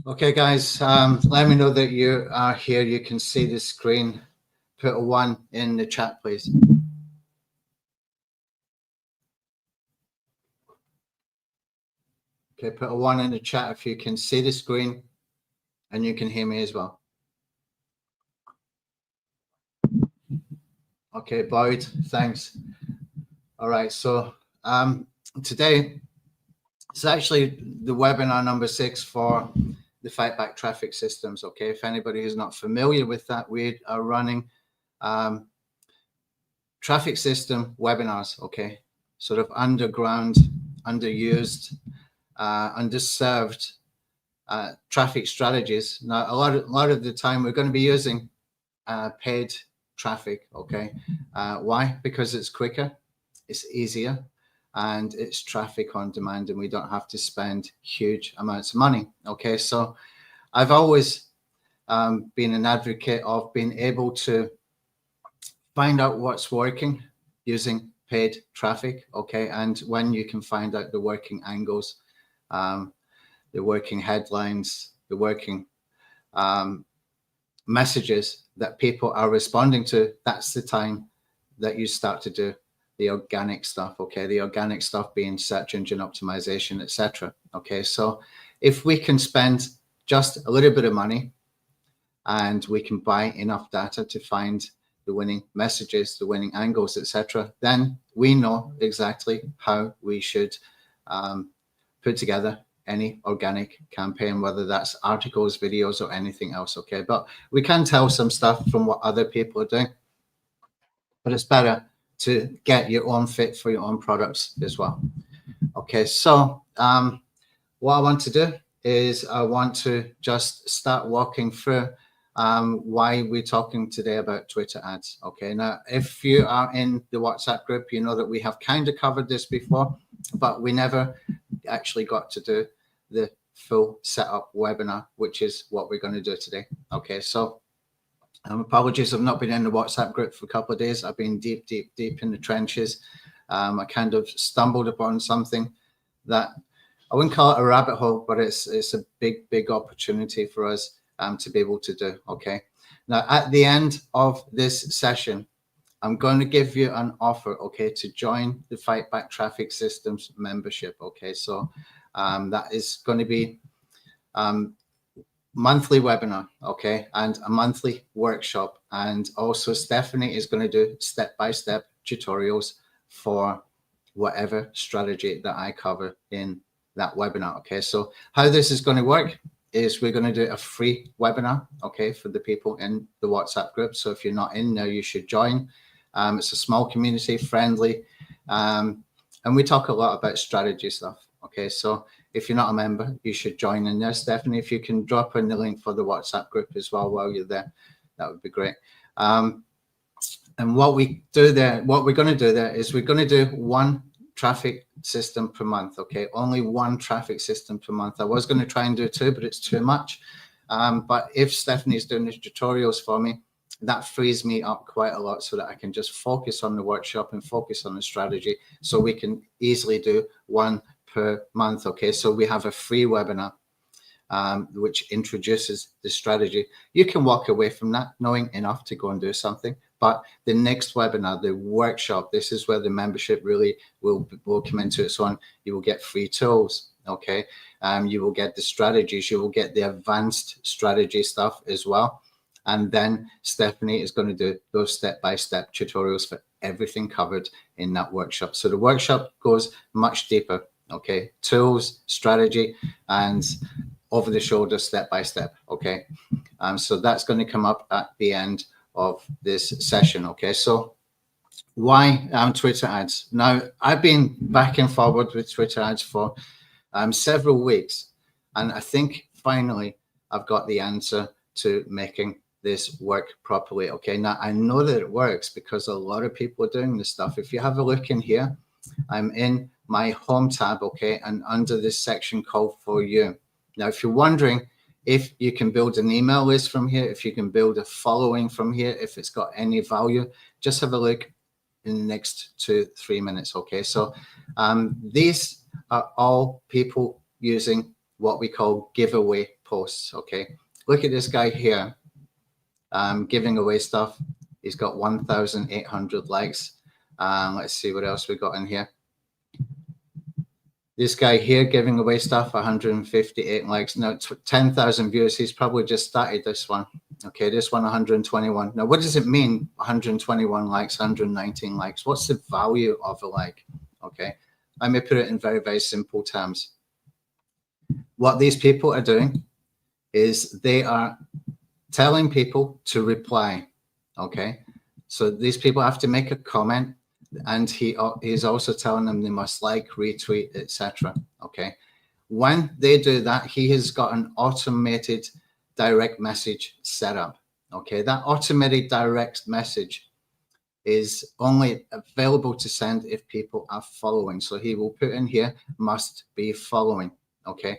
Okay, guys, let me know that you are here. You can see the screen. Put a 1 in the chat, please. Okay, put a 1 in the chat if you can see the screen and you can hear me as well. Okay, Boyd, thanks. All right, so today it's actually the webinar number 6 for the Fight Back Traffic Systems. Okay, if anybody is not familiar with that, we are running traffic system webinars. Okay, sort of underground, underused, underserved traffic strategies. Now, a lot of the time we're going to be using paid traffic. Okay, why? Because it's quicker, it's easier, and it's traffic on demand, and we don't have to spend huge amounts of money. Okay, so I've always been an advocate of being able to find out what's working using paid traffic. Okay, and when you can find out the working angles, the working headlines, the working messages that people are responding to, that's the time that you start to do the organic stuff. Okay, the organic stuff being search engine optimization, etc. Okay, so if we can spend just a little bit of money and we can buy enough data to find the winning messages, the winning angles, etc., then we know exactly how we should put together any organic campaign, whether that's articles, videos, or anything else. Okay, but we can tell some stuff from what other people are doing, but it's better to get your own fit for your own products as well. Okay, so what I want to do is I want to just start walking through why we're talking today about Twitter ads. Okay, now if you are in the WhatsApp group, you know that we have kind of covered this before, but we never actually got to do the full setup webinar, which is what we're going to do today. Okay, so apologies, I've not been in the WhatsApp group for a couple of days. I've been deep in the trenches. I kind of stumbled upon something that I wouldn't call it a rabbit hole, but it's a big opportunity for us to be able to do. Okay, now at the end of this session, I'm going to give you an offer, okay, to join the Fight Back Traffic Systems membership. Okay, so that is going to be monthly webinar, okay, and a monthly workshop, and also Stephanie is going to do step-by-step tutorials for whatever strategy that I cover in that webinar. Okay, so how this is going to work is we're going to do a free webinar, okay, for the people in the WhatsApp group. So if you're not in there, you should join. It's a small community, friendly, and we talk a lot about strategy stuff. Okay, so if you're not a member, you should join in there. Stephanie, if you can drop in the link for the WhatsApp group as well while you're there, that would be great. And what we do there, what we're going to do there is we're going to do one traffic system per month. Okay, only one traffic system per month. I was going to try and do 2, but it's too much. But if Stephanie is doing the tutorials for me, that frees me up quite a lot so that I can just focus on the workshop and focus on the strategy, so we can easily do one per month. Okay, so we have a free webinar which introduces the strategy. You can walk away from that knowing enough to go and do something, but the next webinar, the workshop, this is where the membership really will come into its own. You will get free tools. Okay, you will get the strategies, you will get the advanced strategy stuff as well. And then Stephanie is going to do those step-by-step tutorials for everything covered in that workshop. So the workshop goes much deeper. Okay, tools, strategy, and over the shoulder, step-by-step. Okay, so that's going to come up at the end of this session. Okay, so why Twitter ads? Now, I've been back and forward with Twitter ads for several weeks, and I think finally I've got the answer to making this work properly. Okay, now I know that it works because a lot of people are doing this stuff. If you have a look in here, I'm in my home tab, okay, and under this section called For You. Now, if you're wondering if you can build an email list from here, if you can build a following from here, if it's got any value, just have a look in the next 2-3 minutes. Okay, so these are all people using what we call giveaway posts. Okay, look at this guy here, giving away stuff. He's got 1,800 likes. Let's see what else we got in here. This guy here giving away stuff, 158 likes. Now 10,000 views. He's probably just started this one. Okay, this one 121. Now, what does it mean? 121 likes, 119 likes. What's the value of a like? Okay, let me put it in very, very simple terms. What these people are doing is they are telling people to reply. Okay, so these people have to make a comment, and he is also telling them they must like, retweet, etc. Okay, when they do that, he has got an automated direct message set up. Okay, that automated direct message is only available to send if people are following. So he will put in here, must be following. Okay,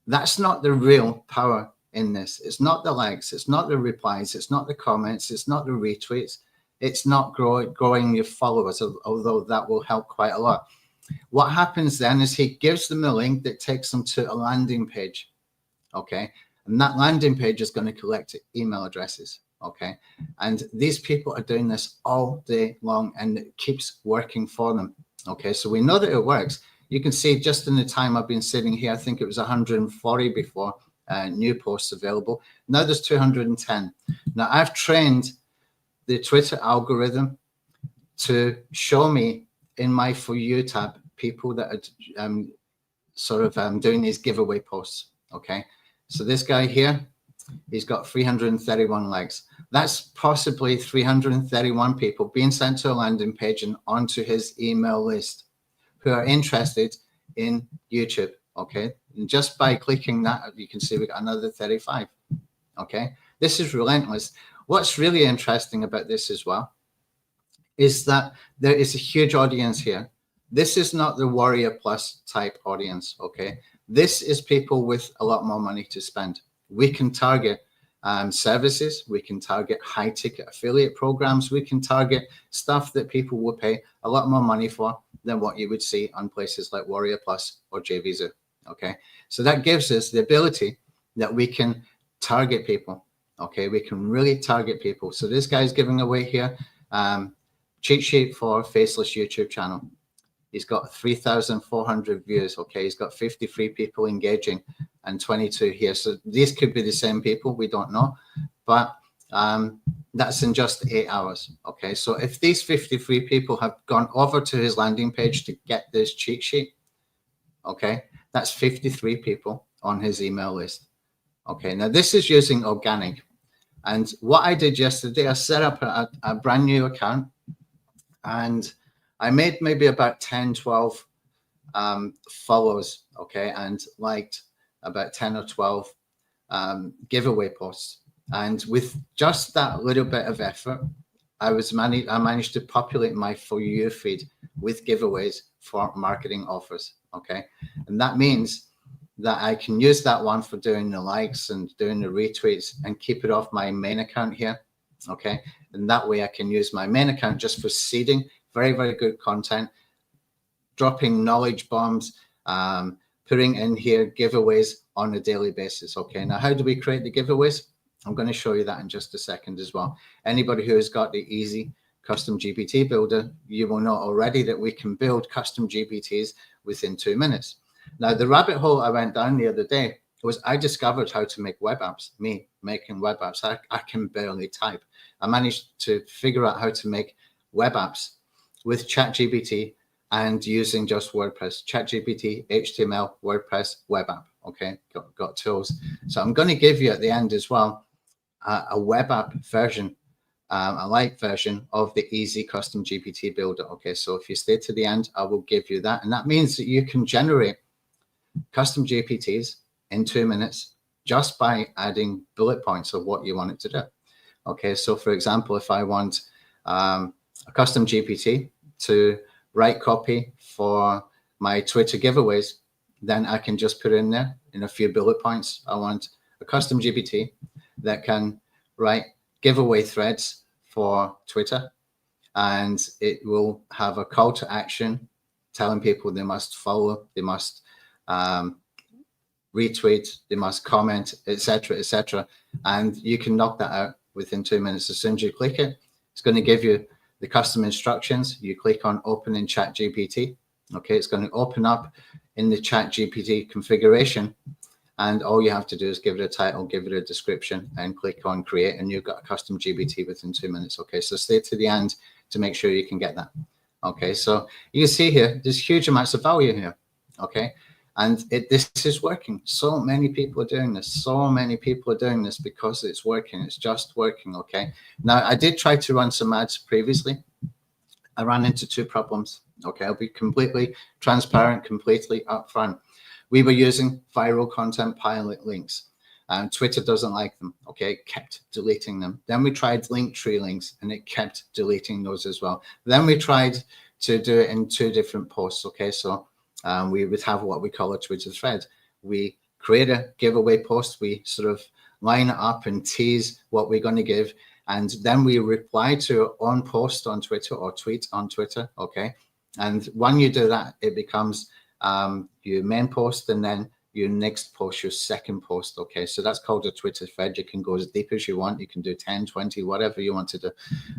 that's not the real power in this. It's not the likes, it's not the replies, it's not the comments, it's not the retweets, it's not growing your followers, although that will help quite a lot. What happens then is he gives them a link that takes them to a landing page. Okay, and that landing page is going to collect email addresses. Okay, and these people are doing this all day long, and it keeps working for them. Okay, so we know that it works. You can see just in the time I've been sitting here, I think it was 140 before new posts available. Now there's 210. Now I've trained the Twitter algorithm to show me in my For You tab people that are doing these giveaway posts. Okay, so this guy here, he's got 331 likes. That's possibly 331 people being sent to a landing page and onto his email list who are interested in YouTube. Okay, and just by clicking that, you can see we got another 35. Okay, this is relentless. What's really interesting about this as well is that there is a huge audience here. This is not the Warrior Plus type audience. Okay, this is people with a lot more money to spend. We can target services, we can target high ticket affiliate programs, we can target stuff that people will pay a lot more money for than what you would see on places like Warrior Plus or JVisa. Okay, so that gives us the ability that we can target people. Okay, we can really target people. So this guy's giving away here cheat sheet for faceless YouTube channel. He's got 3,400 views. Okay, he's got 53 people engaging and 22 here. So these could be the same people, we don't know, but that's in just 8 hours. Okay, so if these 53 people have gone over to his landing page to get this cheat sheet, okay, that's 53 people on his email list. Okay, now this is using organic. And what I did yesterday, I set up a brand new account, and I made maybe about 10, 12 follows, okay, and liked about 10 or 12 giveaway posts. And with just that little bit of effort, I managed to populate my For You feed with giveaways for marketing offers, okay? And that means that I can use that one for doing the likes and doing the retweets and keep it off my main account here, okay? And that way I can use my main account just for seeding very, very good content, dropping knowledge bombs, putting in here giveaways on a daily basis. Okay, now how do we create the giveaways? I'm going to show you that in just a second as well. Anybody who has got the easy custom GPT builder, you will know already that we can build custom GPTs within 2 minutes. Now, the rabbit hole I went down the other day was I discovered how to make web apps. Me making web apps, I can barely type. I managed to figure out how to make web apps with ChatGPT and using just WordPress, ChatGPT, HTML, WordPress, web app. Okay, got tools. So I'm going to give you at the end as well a web app version, a light version of the easy custom GPT builder. Okay, so if you stay to the end, I will give you that. And that means that you can generate custom GPTs in 2 minutes just by adding bullet points of what you want it to do. Okay, so for example, if I want a custom GPT to write copy for my Twitter giveaways, then I can just put in there in a few bullet points. I want a custom GPT that can write giveaway threads for Twitter, and it will have a call to action telling people they must follow, they must retweet, they must comment, etc., etc. And you can knock that out within 2 minutes. As soon as you click it, it's going to give you the custom instructions. You click on open in ChatGPT. Okay, it's going to open up in the ChatGPT configuration. And all you have to do is give it a title, give it a description, and click on create, and you've got a custom GPT within 2 minutes. Okay, so stay to the end to make sure you can get that. Okay, so you can see here, there's huge amounts of value here. Okay, and this is working. So many people are doing this. So many people are doing this because it's working. It's just working. Okay, now I did try to run some ads previously. I ran into 2 problems. Okay, I'll be completely transparent, completely upfront. We were using viral content pilot links. Twitter doesn't like them. Okay, it kept deleting them. Then we tried Linktree links, and it kept deleting those as well. Then we tried to do it in 2 different posts. Okay, so we would have what we call a Twitter thread. We create a giveaway post. We sort of line it up and tease what we're going to give, and then we reply to it on post on Twitter or tweet on Twitter. Okay, and when you do that, it becomes your main post, and then your next post, your second post. Okay, so that's called a Twitter thread. You can go as deep as you want. You can do 10, 20, whatever you want to do.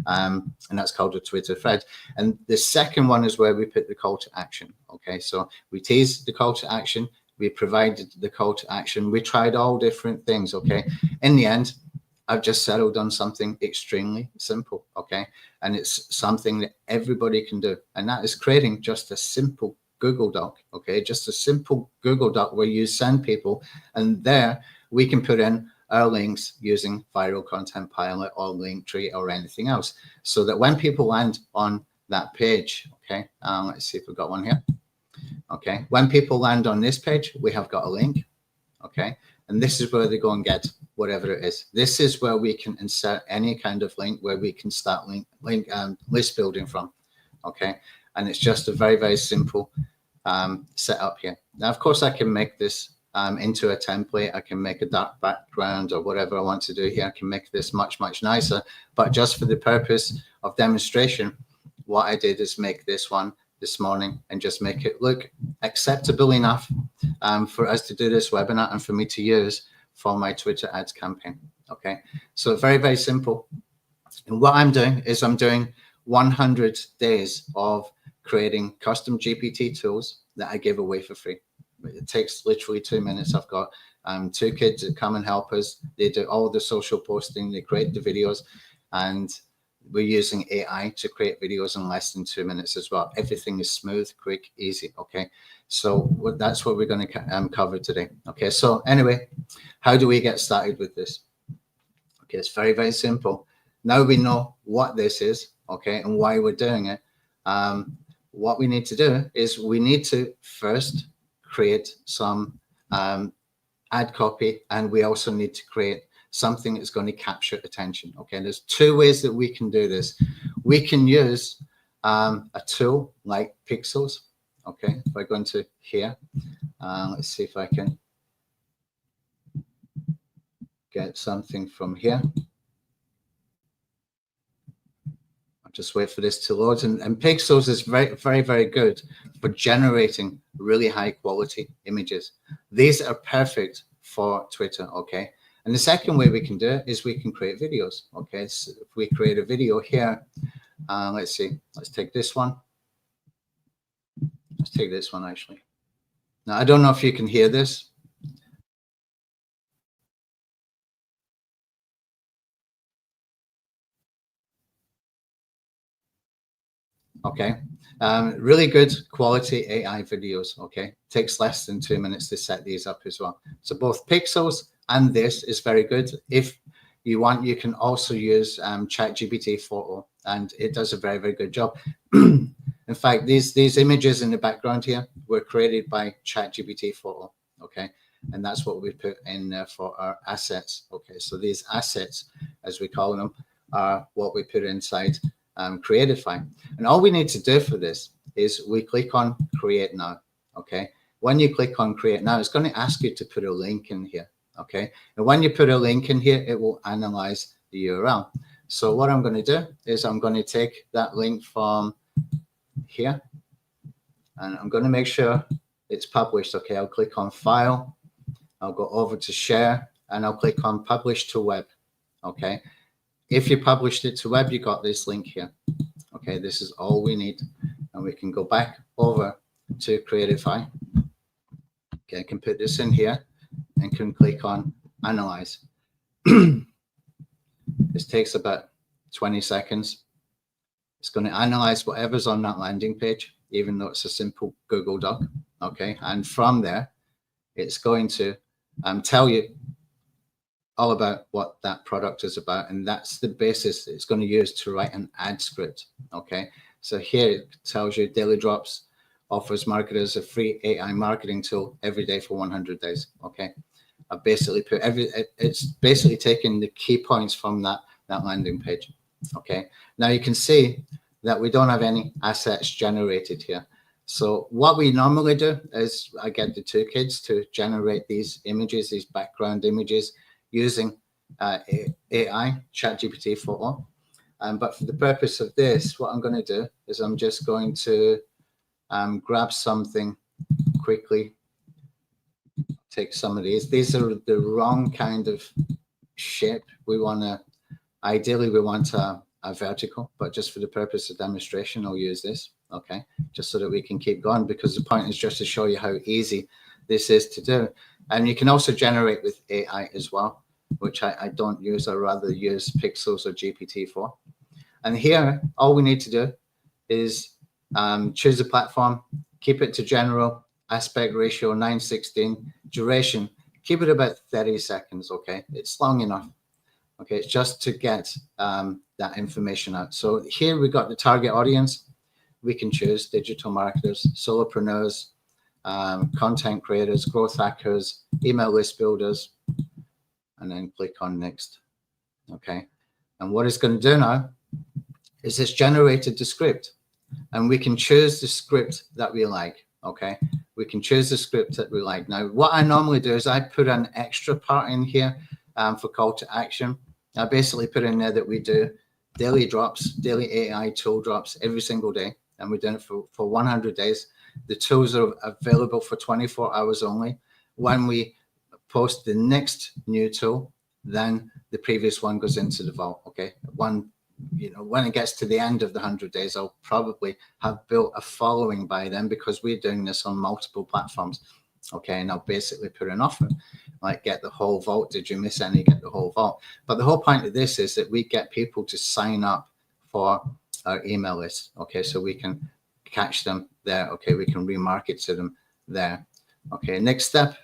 And that's called a Twitter thread. And the second one is where we put the call to action. Okay, so we teased the call to action. We provided the call to action. We tried all different things. Okay, in the end, I've just settled on something extremely simple. Okay, and it's something that everybody can do. And that is creating just a simple Google Doc. Okay, just a simple Google Doc where you send people, and there we can put in our links using viral content pilot or Linktree or anything else, so that when people land on that page, okay, let's see if we've got one here. Okay, when people land on this page, we have got a link. Okay, and this is where they go and get whatever it is. This is where we can insert any kind of link, where we can start list building from. Okay, and it's just a very, very simple setup here. Now, of course, I can make this into a template. I can make a dark background or whatever I want to do here. I can make this much, much nicer. But just for the purpose of demonstration, what I did is make this one this morning and just make it look acceptable enough for us to do this webinar and for me to use for my Twitter ads campaign. Okay, so very, very simple. And what I'm doing is I'm doing 100 days of creating custom GPT tools that I give away for free. It takes literally 2 minutes. I've got 2 kids that come and help us. They do all the social posting, they create the videos, and we're using AI to create videos in less than 2 minutes as well. Everything is smooth, quick, easy. Okay, so that's what we're going to cover today. Okay, so anyway, how do we get started with this? Okay, it's very, very simple. Now we know what this is, okay, and why we're doing it. What we need to do is we need to first create some ad copy, and we also need to create something that's going to capture attention. Okay, there's 2 ways that we can do this. We can use a tool like Pixels. Okay, if I go into here, let's see if I can get something from here. Just wait for this to load, and Pixels is very, very, very good for generating really high quality images. These are perfect for Twitter. Okay, and the second way we can do it is we can create videos. Okay, so if we create a video here, let's see, let's take this one. Let's take this one actually. Now I don't know if you can hear this. Okay, really good quality AI videos. Okay, takes less than 2 minutes to set these up as well. So both Pixels and this is very good. If you want, you can also use ChatGPT photo, and it does a very, very good job. In fact, these images in the background here were created by ChatGPT photo. Okay, and that's what we put in there for our assets. Okay, so these assets, as we call them, are what we put inside Creatify. And all we need to do for this is we click on Create Now. Okay, when you click on Create Now, it's going to ask you to put a link in here. Okay, and when you put a link in here, it will analyze the URL. So what I'm going to do is I'm going to take that link from here, and I'm going to make sure it's published. Okay, I'll click on File, I'll go over to share and I'll click on publish to web. Okay. If you published it to web, you got this link here. Okay. This is all we need. And we can go back over to Creatify. Okay. I can put this in here and can click on analyze. This takes about 20 seconds. It's going to analyze whatever's on that landing page, even though it's a simple Google Doc. Okay. And from there, it's going to tell you all about what that product is about. And that's the basis it's going to use to write an ad script. Okay. So here it tells you Daily Drops offers marketers a free AI marketing tool every day for 100 days. Okay. I basically put it's basically taking the key points from that landing page. Okay. Now you can see that we don't have any assets generated here. So what we normally do is I get the two kids to generate these images, these background images using AI, ChatGPT 4. But for the purpose of this, what I'm going to do is I'm just going to grab something quickly. Take some of these. These are the wrong kind of shape. We want to, ideally, we want a vertical, but just for the purpose of demonstration, I'll use this. Okay, just so that we can keep going, because the point is just to show you how easy this is to do. And you can also generate with AI as well, which I don't use. I rather use Pixels or GPT-4. And here, all we need to do is choose the platform, keep it to general, aspect ratio 9:16, duration, keep it about 30 seconds. Okay, it's long enough. Okay, it's just to get that information out. So here we got the target audience. We can choose digital marketers, solopreneurs, content creators, growth hackers, email list builders, and then click on next. Okay, and what it's going to do now is it's generated the script, and we can choose the script that we like. Okay, we can choose the script that we like. Now, what I normally do is I put an extra part in here for call to action. I basically put in there that we do daily drops, daily AI tool drops every single day, and we're doing it for 100 days. The tools are available for 24 hours only. When we post the next new tool, then the previous one goes into the vault. Okay, when it gets to the end of the 100 days, I'll probably have built a following by then, because we're doing this on multiple platforms. Okay, and I'll basically put an offer like get the whole vault. Did you miss any? Get the whole vault. But the whole point of this is that we get people to sign up for our email list. Okay, so we can catch them there. Okay, we can remarket to them there. Okay, next step,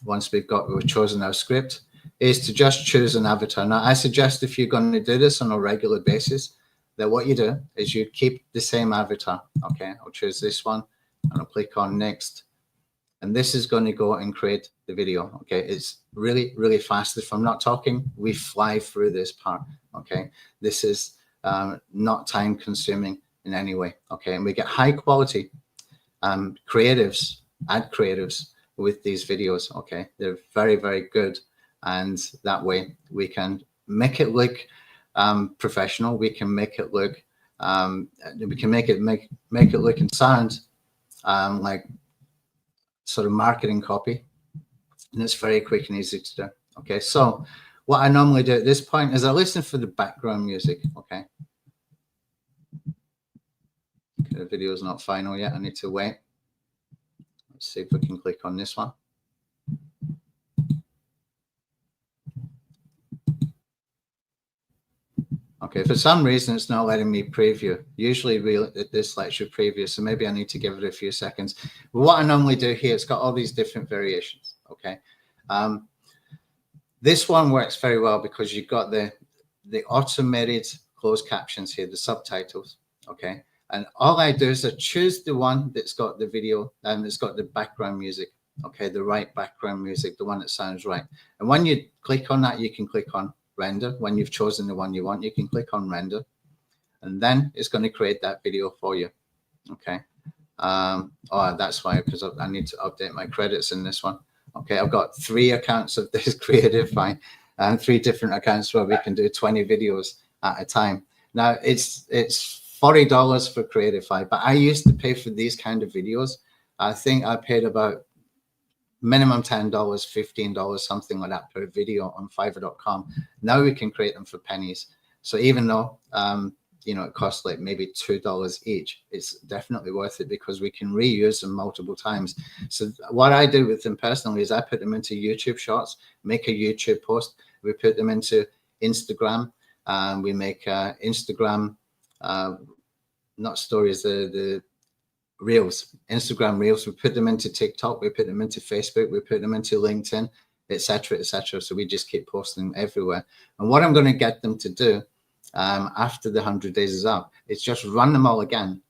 once we've chosen our script, is to just choose an avatar. Now, I suggest if you're going to do this on a regular basis, that what you do is you keep the same avatar. Okay, I'll choose this one and I'll click on next. And this is going to go and create the video. Okay, it's really, really fast. If I'm not talking, we fly through this part. Okay, this is not time consuming in any way. Okay, and we get high quality creatives, ad creatives with these videos. Okay, they're very, very good. And that way we can make it look professional. We can make it look, we can make it look and sound like sort of marketing copy, and it's very quick and easy to do. Okay, so what I normally do at this point is I listen for the background music. Okay, the video is not final yet. I need to wait. Let's see if we can click on this one. Okay, for some reason, it's not letting me preview. Usually this lets you preview, so maybe I need to give it a few seconds. But what I normally do here, it's got all these different variations, okay? This one works very well because you've got the automated closed captions here, the subtitles, okay? And all I do is I choose the one that's got the video and it's got the background music, okay? The right background music, the one that sounds right. And when you click on that, you can click on render. When you've chosen the one you want, you can click on render, and then it's going to create that video for you. Okay. Oh, that's why, because I need to update my credits in this one. Okay, I've got 3 accounts of this Creatify and 3 different accounts where we can do 20 videos at a time. Now it's $40 for Creatify, but I used to pay for these kind of videos. I think I paid about minimum $10, $15, something like that per video on Fiverr.com. Now we can create them for pennies. So even though you know, it costs like maybe $2 each, it's definitely worth it because we can reuse them multiple times. So what I do with them personally is I put them into YouTube shorts, make a YouTube post. We put them into Instagram. We make Instagram, not stories, the reels, Instagram reels. We put them into TikTok. We put them into Facebook. We put them into LinkedIn, etc., etc. So we just keep posting them everywhere. And what I'm going to get them to do after the 100 days is up, it's just run them all again,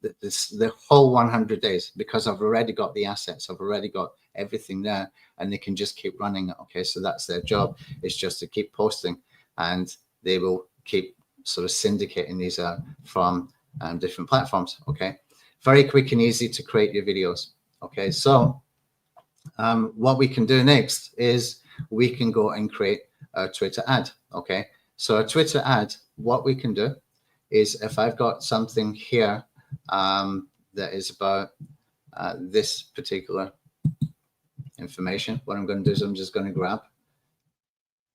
the whole 100 days, because I've already got the assets, I've already got everything there, and they can just keep running it. Okay, so that's their job. It's just to keep posting, and they will keep sort of syndicating these from different platforms. Okay, very quick and easy to create your videos. Okay, so what we can do next is we can go and create a Twitter ad. Okay, so a Twitter ad, what we can do is, if I've got something here that is about this particular information, what I'm going to do is I'm just going to grab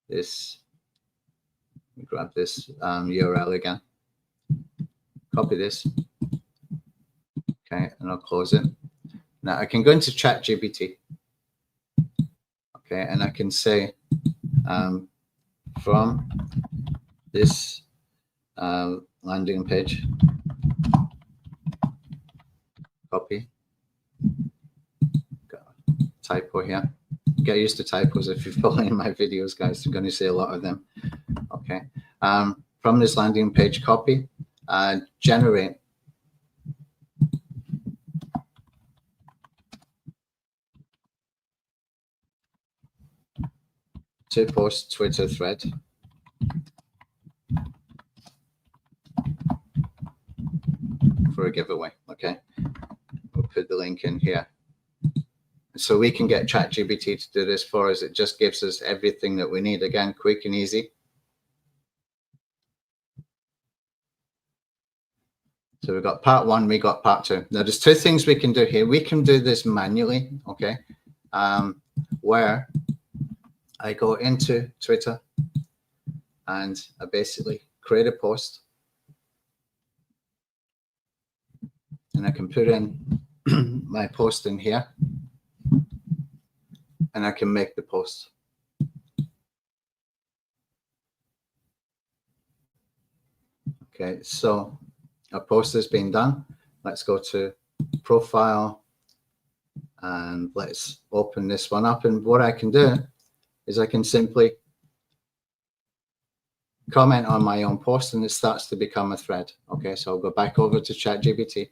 this URL again, copy this, okay, and I'll close it. Now I can go into ChatGPT, okay, and I can say from this landing page, copy, got a typo here. Get used to typos if you're following my videos, guys. I'm going to say a lot of them. Okay, from this landing page, copy, generate to post Twitter thread for a giveaway. Okay, we'll put the link in here. So we can get ChatGPT to do this for us. It just gives us everything that we need. Again, quick and easy. So we've got part one, we got part two. Now there's two things we can do here. We can do this manually, okay, where I go into Twitter and I basically create a post, and I can put in my post in here, and I can make the post. Okay, so a post has been done. Let's go to profile and let's open this one up. And what I can do is I can simply comment on my own post and it starts to become a thread. Okay, so I'll go back over to ChatGPT.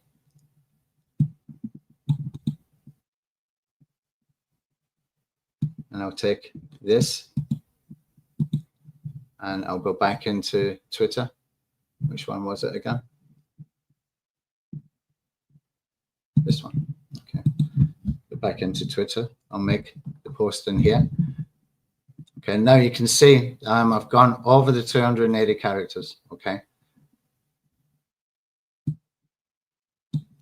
And I'll take this and I'll go back into Twitter. Which one was it again? This one. Okay. Go back into Twitter. I'll make the post in here. Okay, now you can see I've gone over the 280 characters. Okay.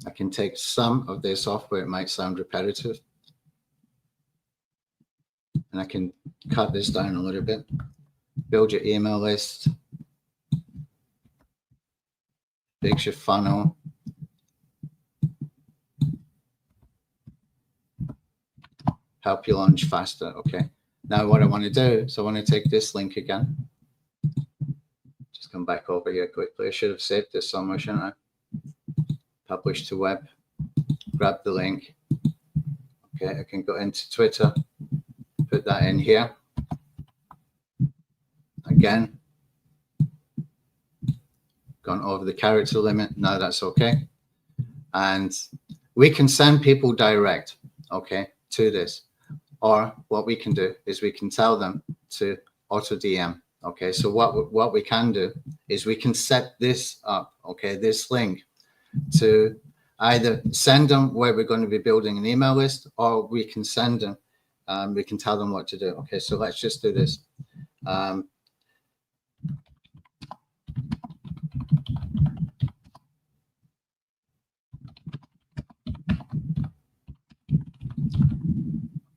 I can take some of this off where it might sound repetitive. And I can cut this down a little bit. Build your email list. Fix your funnel. Help you launch faster. Okay. Now what I want to do is I want to take this link again. Just come back over here quickly. I should have saved this somewhere, shouldn't I? Publish to web. Grab the link. Okay, I can go into Twitter. Put that in here. Again. Gone over the character limit. No, that's okay. And we can send people direct, okay, to this. Or what we can do is we can tell them to auto DM. Okay, so what we can do is we can set this up, okay, this link to either send them where we're going to be building an email list, or we can send them, we can tell them what to do. Okay, so let's just do this.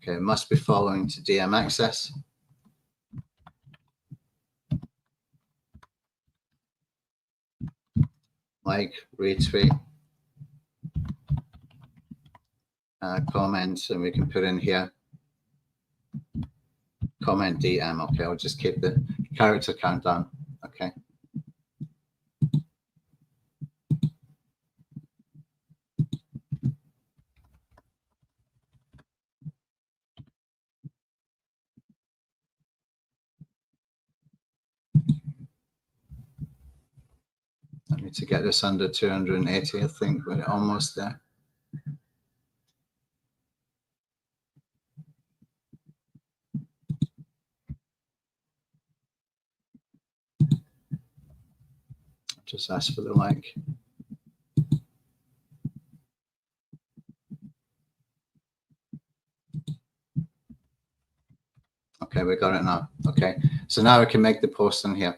Okay, must be following to DM access. Like, retweet, comments, and we can put in here comment DM. Okay, I'll just keep the character count down. Okay. I need to get this under 280. I think we're almost there. Just ask for the like. Okay, we got it now. Okay, so now we can make the post in here.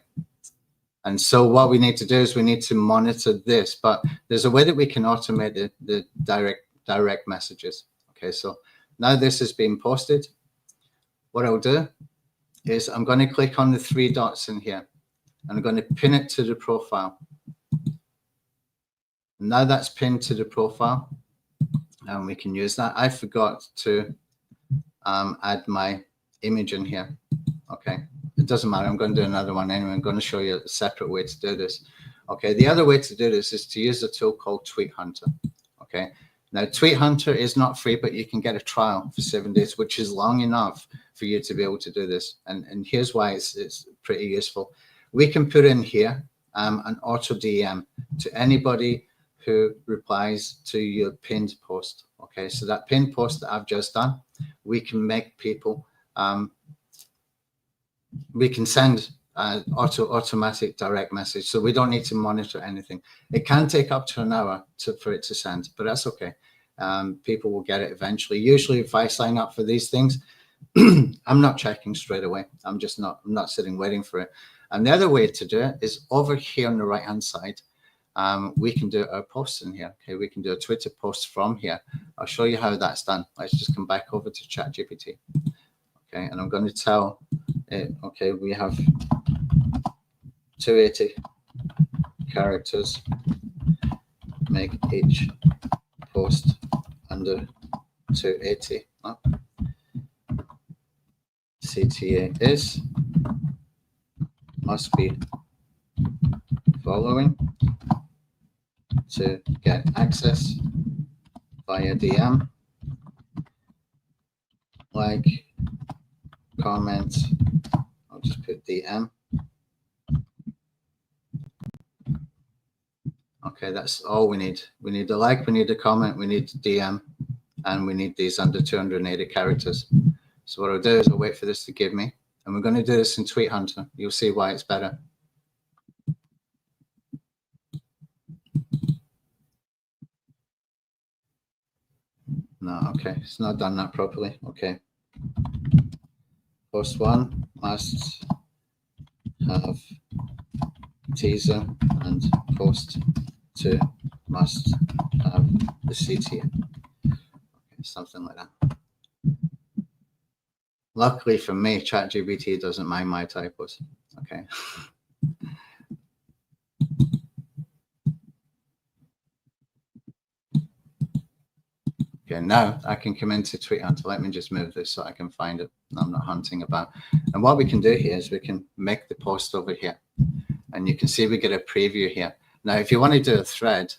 And so what we need to do is we need to monitor this, but there's a way that we can automate the direct messages. Okay, so now this is being posted. What I'll do is I'm going to click on the 3 dots in here and I'm going to pin it to the profile. Now that's pinned to the profile and we can use that. I forgot to add my image in here. Okay, it doesn't matter. I'm going to do another one anyway. I'm going to show you a separate way to do this. Okay, the other way to do this is to use a tool called Tweet Hunter. Okay, now Tweet Hunter is not free, but you can get a trial for 7 days, which is long enough for you to be able to do this. And here's why it's pretty useful. We can put in here an auto DM to anybody who replies to your pinned post. Okay, so that pinned post that I've just done, we can make people we can send automatic direct message, so we don't need to monitor anything. It can take up to an hour for it to send, but that's okay. People will get it eventually. Usually if I sign up for these things, I'm not checking straight away. I'm not sitting waiting for it. And the other way to do it is over here on the right hand side. We can do our posts in here. Okay, we can do a Twitter post from here. I'll show you how that's done. Let's just come back over to ChatGPT. Okay, and I'm going to tell it, okay, we have 280 characters. Make each post under 280. CTA is must be following to get access via DM, like, comment, I'll just put DM. Okay, that's all we need. We need a like, we need a comment, we need DM, and we need these under 280 characters. So what I'll do is I'll wait for this to give me, and we're going to do this in Tweet Hunter. You'll see why it's better. No, okay, it's not done that properly. Okay. Post 1 must have teaser, and post 2 must have the CTA. Okay, something like that. Luckily for me, ChatGPT doesn't mind my typos. Okay. Okay, now I can come into Tweet Hunter. Let me just move this so I can find it. I'm not hunting about. And what we can do here is we can make the post over here. And you can see we get a preview here. Now, if you want to do a thread,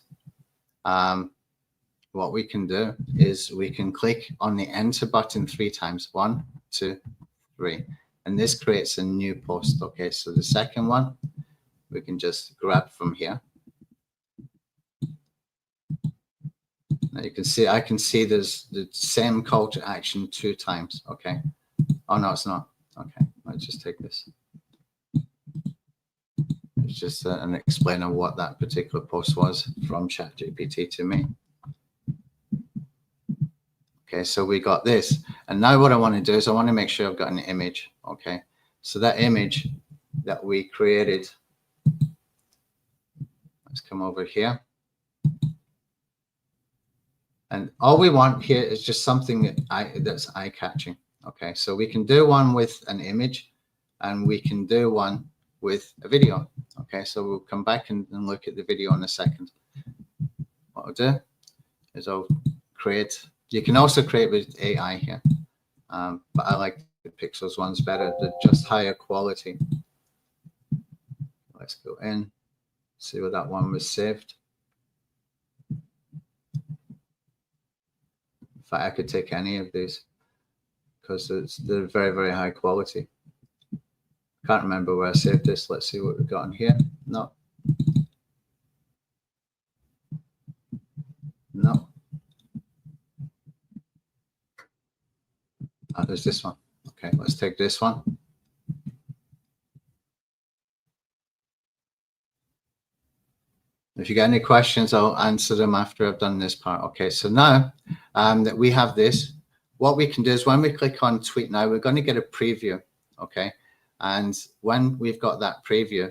what we can do is we can click on the enter button 3 times. 1, 2, 3. And this creates a new post. Okay, so the second one, we can just grab from here. Now you can see, I can see there's the same call to action 2 times. Okay. Oh, no, it's not. Okay, let's just take this. It's just an explainer of what that particular post was from ChatGPT to me. Okay, so we got this. And now what I want to do is I want to make sure I've got an image. Okay, so that image that we created, let's come over here. And all we want here is just something that's eye-catching. Okay, so we can do one with an image, and we can do one with a video. Okay, so we'll come back and look at the video in a second. What I'll do is I'll create, you can also create with AI here, but I like the Pixels ones better. They're just higher quality. Let's go in, see where that one was saved. In fact, I could take any of these because they're very, very high quality. Can't remember where I saved this. Let's see what we've got in here. No. No. Oh, there's this one. Okay, let's take this one. If you get any questions, I'll answer them after I've done this part. Okay, so now that we have this, what we can do is when we click on tweet now, we're going to get a preview. Okay, and when we've got that preview,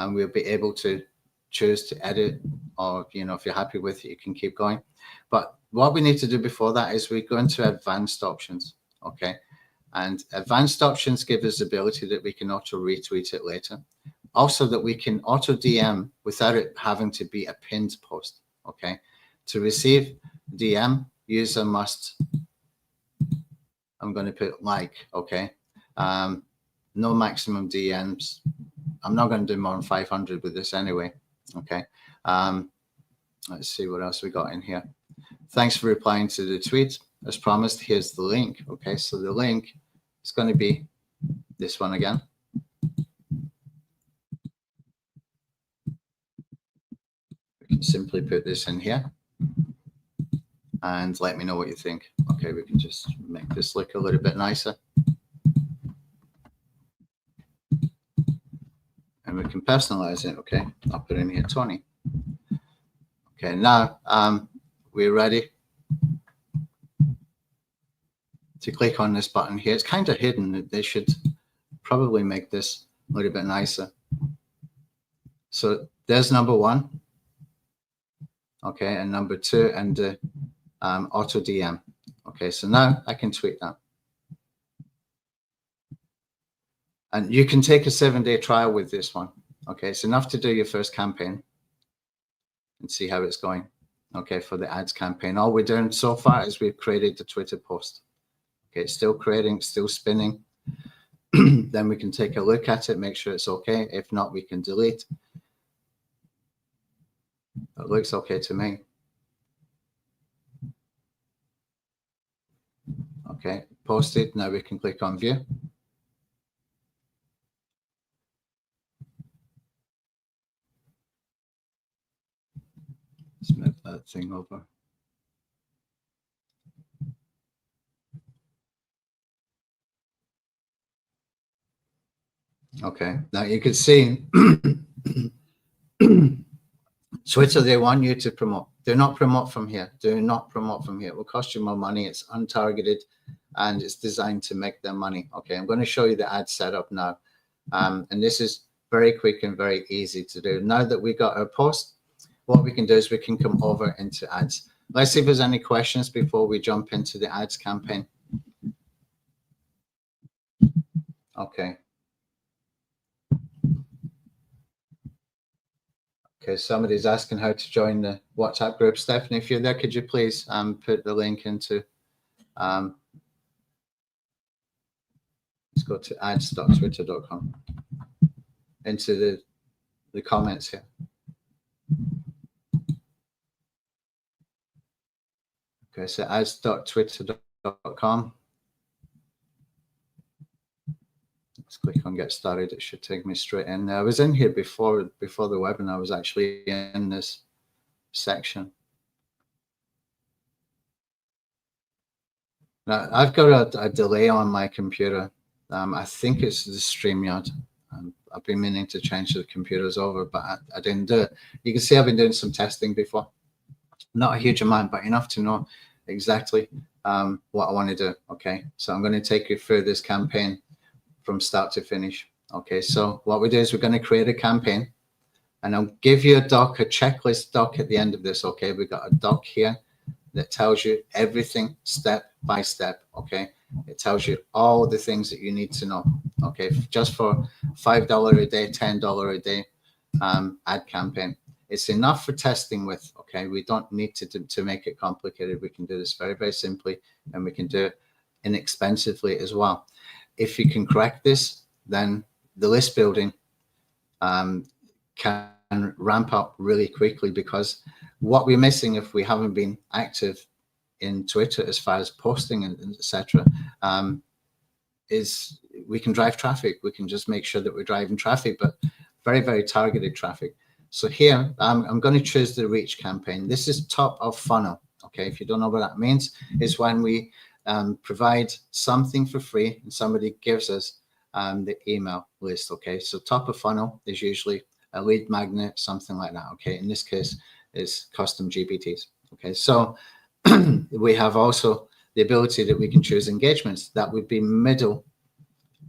we'll be able to choose to edit, or if you're happy with it, you can keep going. But what we need to do before that is we go into advanced options. Okay, and advanced options give us the ability that we can auto retweet it later. Also that we can auto DM without it having to be a pinned post. Okay, to receive DM, user must, I'm going to put like. Okay, no maximum DMs. I'm not going to do more than 500 with this anyway. Okay, let's see what else we got in here. Thanks for replying to the tweet. As promised, here's the link. Okay, so the link is going to be this one again. We can simply put this in here and let me know what you think. Okay, we can just make this look a little bit nicer. And we can personalize it. Okay, I'll put in here Tony. Okay, now we're ready to click on this button here. It's kind of hidden. They should probably make this a little bit nicer. So there's number one. Okay, and number two, and the auto DM. Okay, so now I can tweet that. And you can take a 7-day trial with this one. Okay, it's enough to do your first campaign and see how it's going. Okay, for the ads campaign. All we're doing so far is we've created the Twitter post. Okay, it's still creating, still spinning. Then we can take a look at it, make sure it's okay. If not, we can delete. It looks okay to me. Okay, posted. Now we can click on view. Let's move that thing over. Okay, now you can see Twitter, they want you to promote. Do not promote from here. Do not promote from here. It will cost you more money. It's untargeted and it's designed to make them money. Okay, I'm going to show you the ad setup now. And this is very quick and very easy to do. Now that we got our post, what we can do is we can come over into ads. Let's see if there's any questions before we jump into the ads campaign. Okay. Okay, somebody's asking how to join the WhatsApp group. Stephanie, if you're there, could you please put the link into, let's go to ads.twitter.com, into the comments here. Okay, so ads.twitter.com. Let's click on get started. It should take me straight in. I was in here before the webinar. I was actually in this section. Now I've got a delay on my computer. I think it's the StreamYard. I've been meaning to change the computers over, but I didn't do it. You can see I've been doing some testing before. Not a huge amount, but enough to know exactly what I want to do. Okay, so I'm going to take you through this campaign from start to finish. Okay, so what we do is we're going to create a campaign, and I'll give you a doc, a checklist doc at the end of this. Okay, we got a doc here that tells you everything step by step, okay? It tells you all the things that you need to know, okay? Just for $5 a day, $10 a day ad campaign. It's enough for testing with, okay? We don't need to make it complicated. We can do this very, very simply, and we can do it inexpensively as well. If you can correct this, then the list building can ramp up really quickly, because what we're missing if we haven't been active in Twitter as far as posting and etc. Is we can drive traffic. We can just make sure that we're driving traffic, but very, very targeted traffic. So here, I'm going to choose the reach campaign. This is top of funnel. Okay, if you don't know what that means, is when we provide something for free and somebody gives us the email list. Okay, so top of funnel is usually a lead magnet, something like that. Okay, in this case, is custom GPTs. Okay, so we have also the ability that we can choose engagements. That would be middle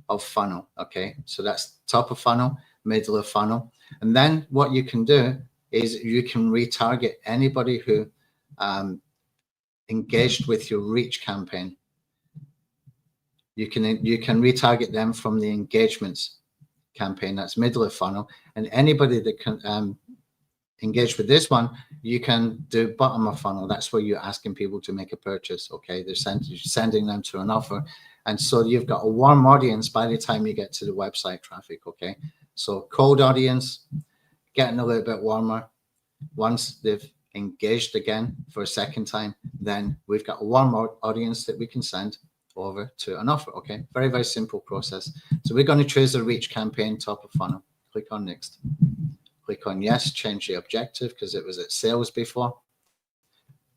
of funnel. Okay, so that's top of funnel, middle of funnel. And then what you can do is you can retarget anybody who engaged with your reach campaign. You can retarget them from the engagements campaign. That's middle of funnel. And anybody that can engage with this one, you can do bottom of funnel. That's where you're asking people to make a purchase. Okay, they're sending them to an offer, and so you've got a warm audience by the time you get to the website traffic. Okay, so cold audience getting a little bit warmer. Once they've engaged again for a second time, then we've got a warm audience that we can send over to an offer. Okay, very, very simple process. So we're going to choose a reach campaign, top of funnel. Click on next. Click on yes, change the objective because it was at sales before.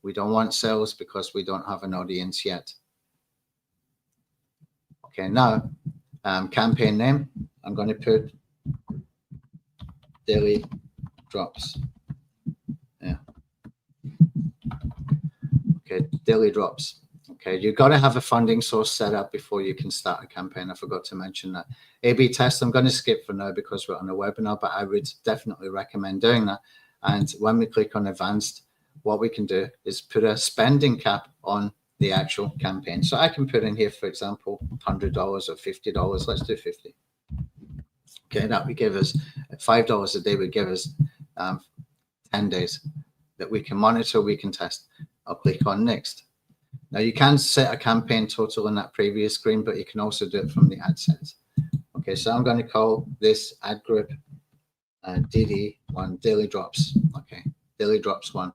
We don't want sales because we don't have an audience yet. Okay, now campaign name, I'm going to put daily drops. Yeah. Okay, daily drops. Okay, you've got to have a funding source set up before you can start a campaign. I forgot to mention that. A/B test, I'm going to skip for now because we're on a webinar, but I would definitely recommend doing that. And when we click on advanced, what we can do is put a spending cap on the actual campaign. So I can put in here, for example, $100 or $50. Let's do 50. Okay, that would give us $5 a day, would give us 10 days that we can monitor, we can test. I'll click on next. Now you can set a campaign total in that previous screen, but you can also do it from the ad sets. Okay, so I'm going to call this ad group DD1, daily drops. Okay, daily drops 1.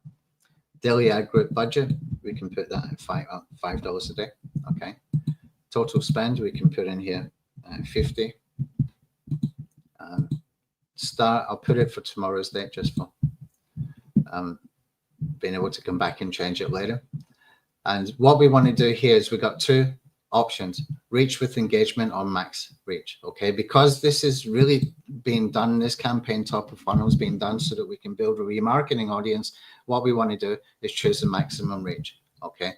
Daily ad group budget, we can put that at $5 a day. Okay, total spend, we can put in here 50. Start, I'll put it for tomorrow's date just for being able to come back and change it later. And what we want to do here is we've got two options, reach with engagement or max reach. Okay, because this is really being done, this campaign top of funnel is being done so that we can build a remarketing audience. What we want to do is choose the maximum reach. Okay,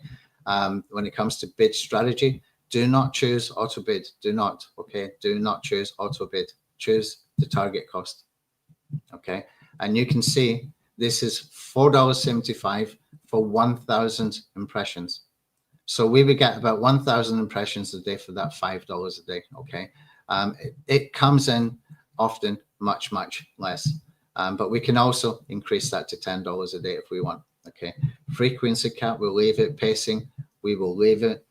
when it comes to bid strategy, do not choose auto bid. Do not. Okay, do not choose auto bid. Choose the target cost. Okay, and you can see this is $4.75 for 1,000 impressions. So we would get about 1,000 impressions a day for that $5 a day. Okay, it comes in often much, much less, but we can also increase that to $10 a day if we want. Okay, frequency cap, we'll leave it. Pacing, we will leave it.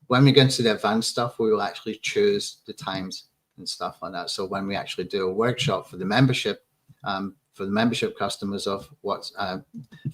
When we get into the advanced stuff, we will actually choose the times and stuff like that. So when we actually do a workshop for the membership customers of what's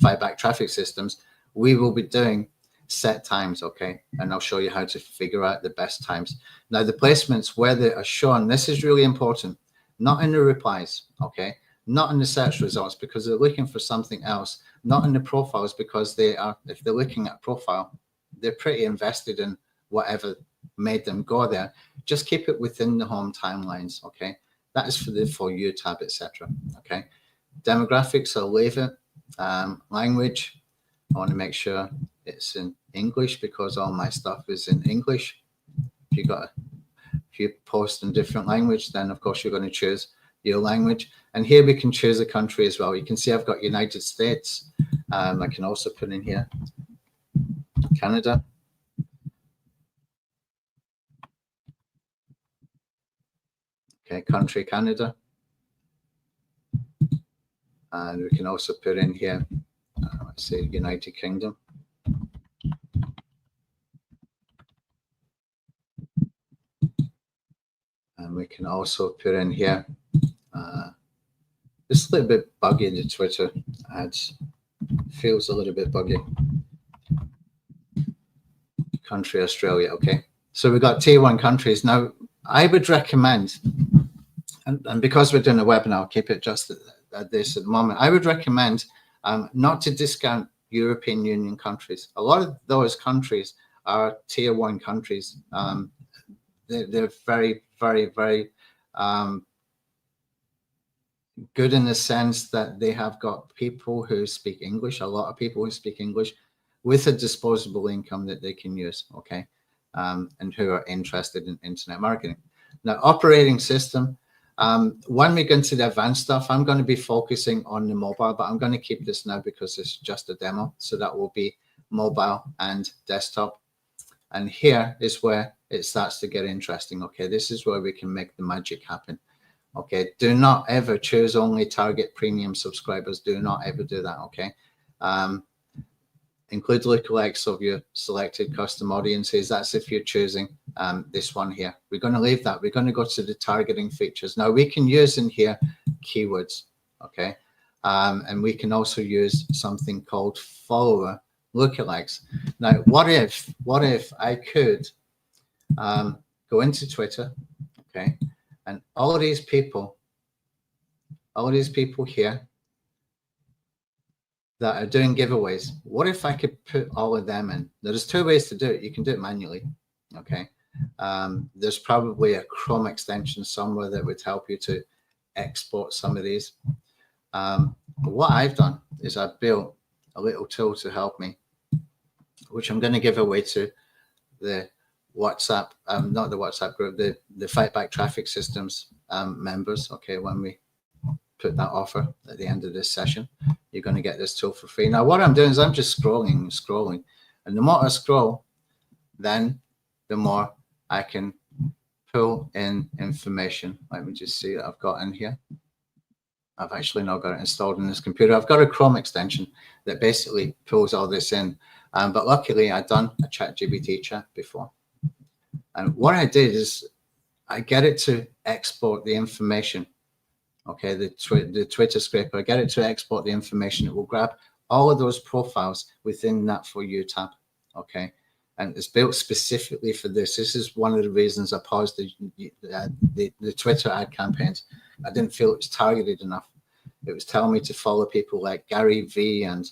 Fightback traffic systems, we will be doing set times. Okay, and I'll show you how to figure out the best times. Now the placements where they are shown, this is really important, not in the replies. Okay, not in the search results because they're looking for something else, not in the profiles because they are, if they're looking at profile, they're pretty invested in whatever made them go there. Just keep it within the home timelines. Okay, that is for the For You tab, etc. Okay, demographics, I'll leave it. Language, I want to make sure it's in English because all my stuff is in English. If you post in different language, then of course you're going to choose your language. And here we can choose a country as well. You can see I've got United States, I can also put in here Canada. Okay, country Canada. And we can also put in here, let's say United Kingdom. And we can also put in here, it's a little bit buggy, the Twitter ads. Feels a little bit buggy. Country Australia, okay. So we've got tier 1 countries. Now, I would recommend, and because we're doing a webinar, I'll keep it just at this at the moment. I would recommend not to discount European Union countries. A lot of those countries are tier 1 countries. They're very, very, very good in the sense that they have got people who speak English, a lot of people who speak English with a disposable income that they can use, okay, and who are interested in internet marketing. Now, operating system, when we get into the advanced stuff, I'm going to be focusing on the mobile, but I'm going to keep this now because it's just a demo. So that will be mobile and desktop. And here is where it starts to get interesting. Okay, this is where we can make the magic happen. Okay, do not ever choose only target premium subscribers. Do not ever do that. Okay, include lookalikes of your selected custom audiences. That's if you're choosing this one here. We're going to leave that. We're going to go to the targeting features. Now we can use in here keywords. Okay, and we can also use something called follower lookalikes. Now, what if I could go into Twitter, okay, and all of these people here that are doing giveaways, what if I could put all of them in? There's 2 ways to do it. You can do it manually, okay? There's probably a Chrome extension somewhere that would help you to export some of these. But what I've done is I've built a little tool to help me, which I'm going to give away to the WhatsApp, not the WhatsApp group, the Fight Back Traffic Systems members, okay, when we put that offer at the end of this session, you're going to get this tool for free. Now, what I'm doing is I'm just scrolling. And the more I scroll, then the more I can pull in information. Let me just see what I've got in here. I've actually not got it installed in this computer. I've got a Chrome extension that basically pulls all this in. But luckily, I'd done a ChatGPT chat before. And what I did is I get it to export the information. Okay, the Twitter scraper, I get it to export the information. It will grab all of those profiles within that For You tab. Okay, and it's built specifically for this. This is one of the reasons I paused the Twitter ad campaigns. I didn't feel it was targeted enough. It was telling me to follow people like Gary V and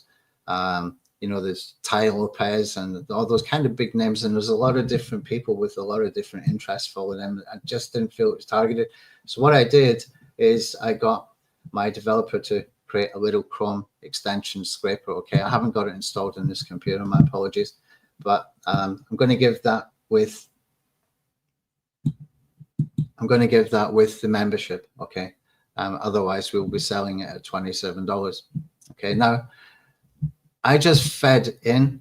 you know, there's Ty Lopez and all those kind of big names. And there's a lot of different people with a lot of different interests following them. I just didn't feel it was targeted. So what I did is I got my developer to create a little Chrome extension scraper. Okay, I haven't got it installed in this computer, my apologies, but I'm going to give that with the membership. Okay, otherwise we'll be selling it at $27. Okay, now I just fed in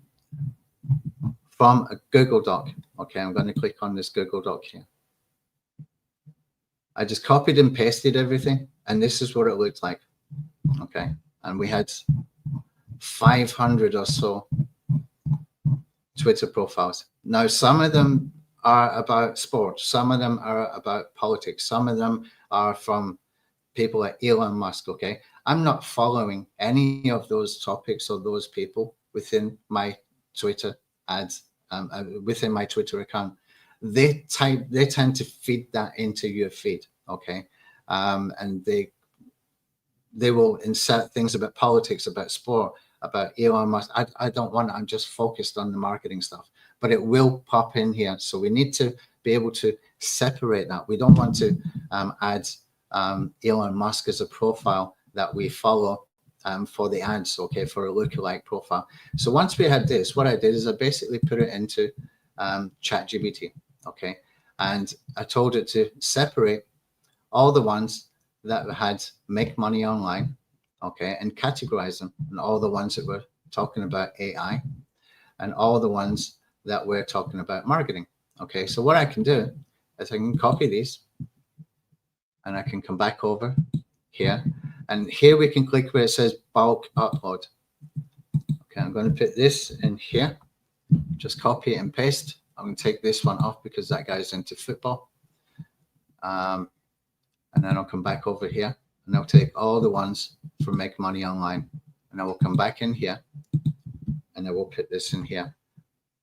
from a Google Doc. Okay, I'm going to click on this Google Doc here. I just copied and pasted everything, and this is what it looked like. Okay, and we had 500 or so Twitter profiles. Now, some of them are about sports, some of them are about politics, some of them are from people like Elon Musk. Okay, I'm not following any of those topics or those people within my Twitter ads, within my Twitter account. They tend to feed that into your feed, okay, and they will insert things about politics, about sport, about Elon Musk. I don't want it. I'm just focused on the marketing stuff, but it will pop in here. So we need to be able to separate that. We don't want to add Elon Musk as a profile that we follow for the ads, okay, for a lookalike profile. So once we had this, what I did is I basically put it into ChatGPT, okay, and I told it to separate all the ones that had make money online, okay, and categorize them, and all the ones that we're talking about AI, and all the ones that we're talking about marketing. Okay, so what I can do is I can copy these, and I can come back over here, and here we can click where it says bulk upload. Okay, I'm going to put this in here, just copy it and paste. I'm going to take this one off because that guy's into football. And then I'll come back over here, and I'll take all the ones from Make Money Online, and I will come back in here, and I will put this in here.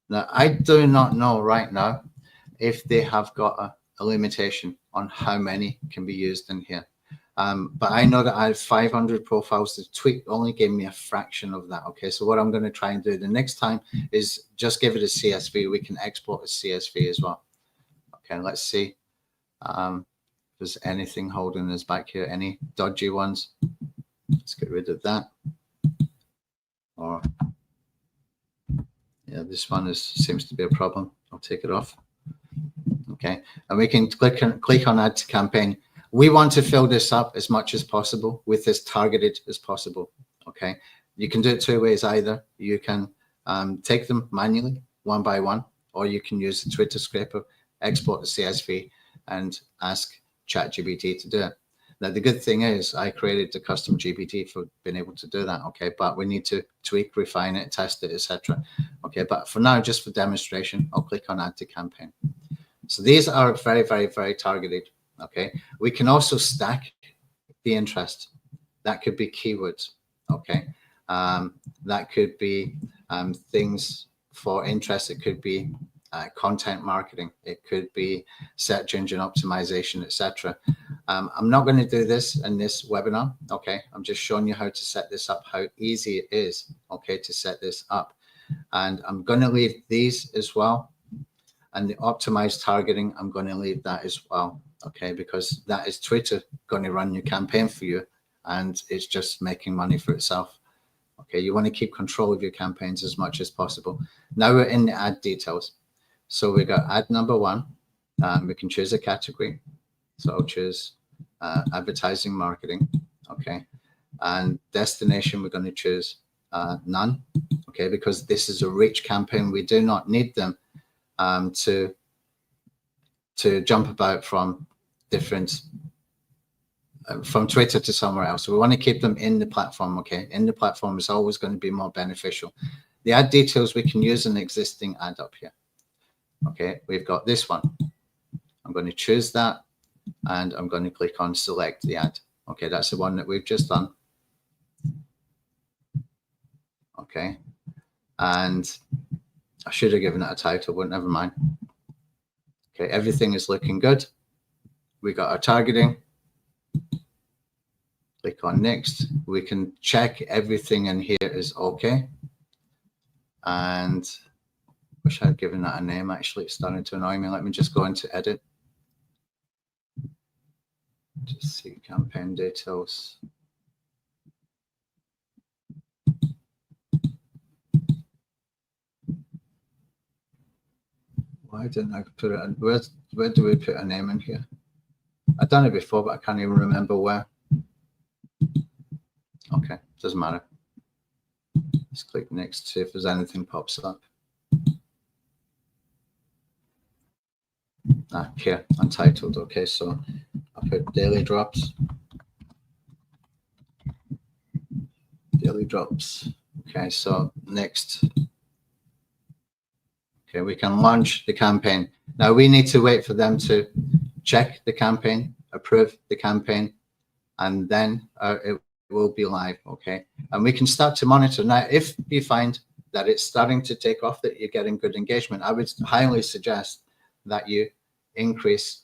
Now, I do not know right now if they have got a limitation on how many can be used in here. But I know that I have 500 profiles. The tweak only gave me a fraction of that. Okay, so what I'm going to try and do the next time is just give it a CSV. We can export a CSV as well. Okay, let's see if there's anything holding us back here. Any dodgy ones? Let's get rid of that. Or yeah, this one seems to be a problem. I'll take it off. Okay, and we can click on Add to Campaign. We want to fill this up as much as possible with as targeted as possible. Okay, you can do it two ways. Either you can take them manually one by one, or you can use the Twitter scraper, export the CSV, and ask ChatGPT to do it. Now, the good thing is I created the custom GPT for being able to do that. Okay, but we need to tweak, refine it, test it, etc. Okay, but for now, just for demonstration, I'll click on Add to Campaign. So these are very, very, very targeted. Okay, we can also stack the interest. That could be keywords. Okay, that could be things for interest. It could be content marketing. It could be search engine optimization, etc. I'm not going to do this in this webinar. Okay, I'm just showing you how to set this up, how easy it is. Okay, to set this up, and I'm going to leave these as well. And the optimized targeting, I'm going to leave that as well. Okay, because that is Twitter going to run your campaign for you, and it's just making money for itself. Okay, you want to keep control of your campaigns as much as possible. Now we're in the ad details. So we got ad number one. We can choose a category. So I'll choose advertising marketing. Okay, and destination, we're going to choose none. Okay, because this is a reach campaign. We do not need them to jump about from different from Twitter to somewhere else. So we want to keep them in the platform. Okay, in the platform is always going to be more beneficial. The ad details, we can use an existing ad up here. Okay, we've got this one. I'm going to choose that, and I'm going to click on select the ad. Okay, that's the one that we've just done. Okay, and I should have given it a title, but never mind. Okay, everything is looking good. We got our targeting. Click on next. We can check everything in here is okay. And wish I'd given that a name. Actually, it's starting to annoy me. Let me just go into edit. Just see campaign details. Why didn't I put it in? Where do we put a name in here? I've done it before, but I can't even remember where. Okay, doesn't matter. Let's click next, see if there's anything pops up. Here, untitled. Okay, so I'll put daily drops. Daily drops. Okay, so next. Okay, we can launch the campaign. Now we need to wait for them to check the campaign, approve the campaign, and then it will be live. Okay, and we can start to monitor. Now, if you find that it's starting to take off, that you're getting good engagement, I would highly suggest that you increase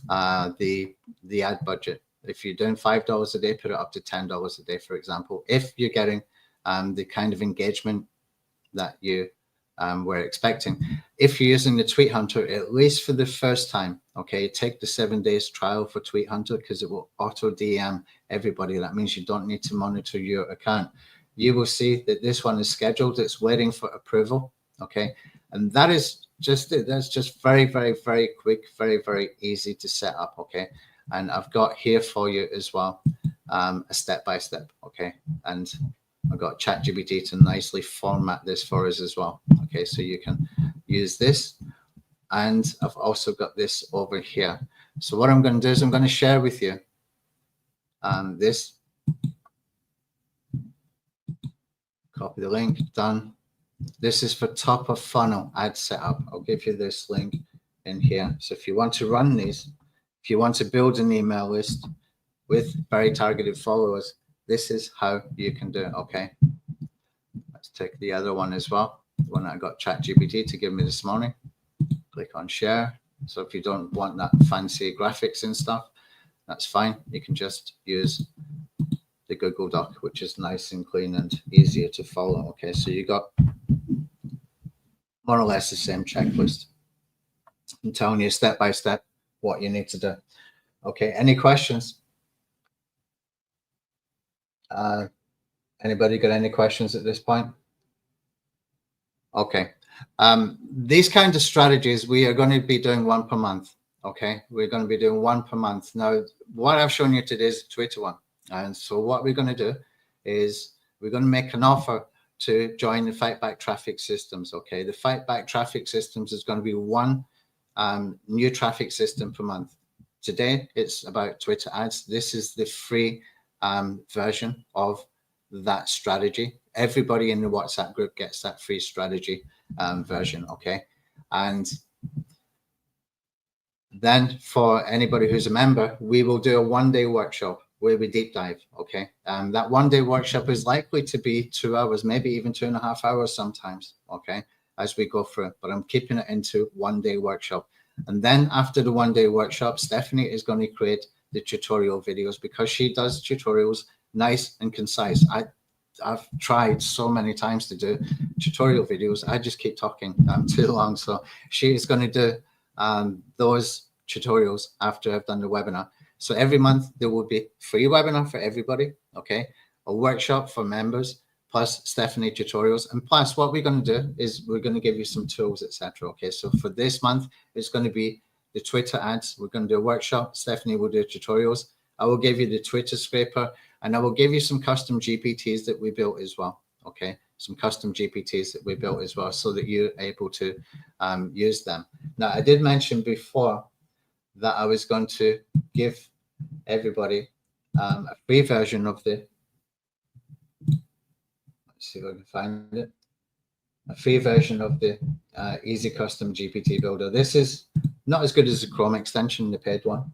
the ad budget. If you're doing $5 a day, put it up to $10 a day, for example. If you're getting the kind of engagement that you were expecting. If you're using the Tweet Hunter, at least for the first time, okay, take the 7 days trial for Tweet Hunter because it will auto DM everybody. That means you don't need to monitor your account. You will see that this one is scheduled. It's waiting for approval. Okay, and that is just it. That's just very, very, very quick, very, very easy to set up. Okay, and I've got here for you as well a step-by-step, okay? And I've got ChatGPT to nicely format this for us as well, okay? So you can use this, and I've also got this over here. So what I'm going to do is I'm going to share with you this. Copy the link, done. This is for top of funnel ad setup. I'll give you this link in here. So if you want to run these, if you want to build an email list with very targeted followers, this is how you can do it, okay? Let's take the other one as well, the one I got ChatGPT to give me this morning. Click on share. So if you don't want that fancy graphics and stuff, that's fine. You can just use the Google Doc, which is nice and clean and easier to follow. Okay, so you got more or less the same checklist. I'm telling you step by step what you need to do. Okay, any questions? Anybody got any questions at this point? Okay, these kinds of strategies we are going to be doing one per month. Okay, we're going to be doing one per month. Now, what I've shown you today is the Twitter one. And so what we're going to do is we're going to make an offer to join the Fight Back Traffic Systems. Okay, the Fight Back Traffic Systems is going to be one new traffic system per month. Today, it's about Twitter ads. This is the free version of that strategy. Everybody in the WhatsApp group gets that free strategy version. Okay, and then for anybody who's a member, we will do a one-day workshop where we deep dive, okay? That one-day workshop is likely to be 2 hours, maybe even 2.5 hours sometimes, okay, as we go through it. But I'm keeping it into one-day workshop. And then after the one-day workshop, Stephanie is going to create the tutorial videos because she does tutorials nice and concise. I've tried so many times to do tutorial videos. I just keep talking too long. So she is going to do those tutorials after I've done the webinar. So every month there will be free webinar for everybody, okay? A workshop for members, plus Stephanie tutorials. And plus what we're going to do is we're going to give you some tools, etc. Okay, so for this month, it's going to be the Twitter ads. We're going to do a workshop. Stephanie will do tutorials. I will give you the Twitter scraper, and I will give you some custom GPTs that we built as well, okay? Some custom GPTs that we built as well so that you're able to use them. Now, I did mention before that I was going to give everybody a free version of the, let's see if I can find it, a free version of the Easy Custom GPT Builder. This is not as good as the Chrome extension, the paid one,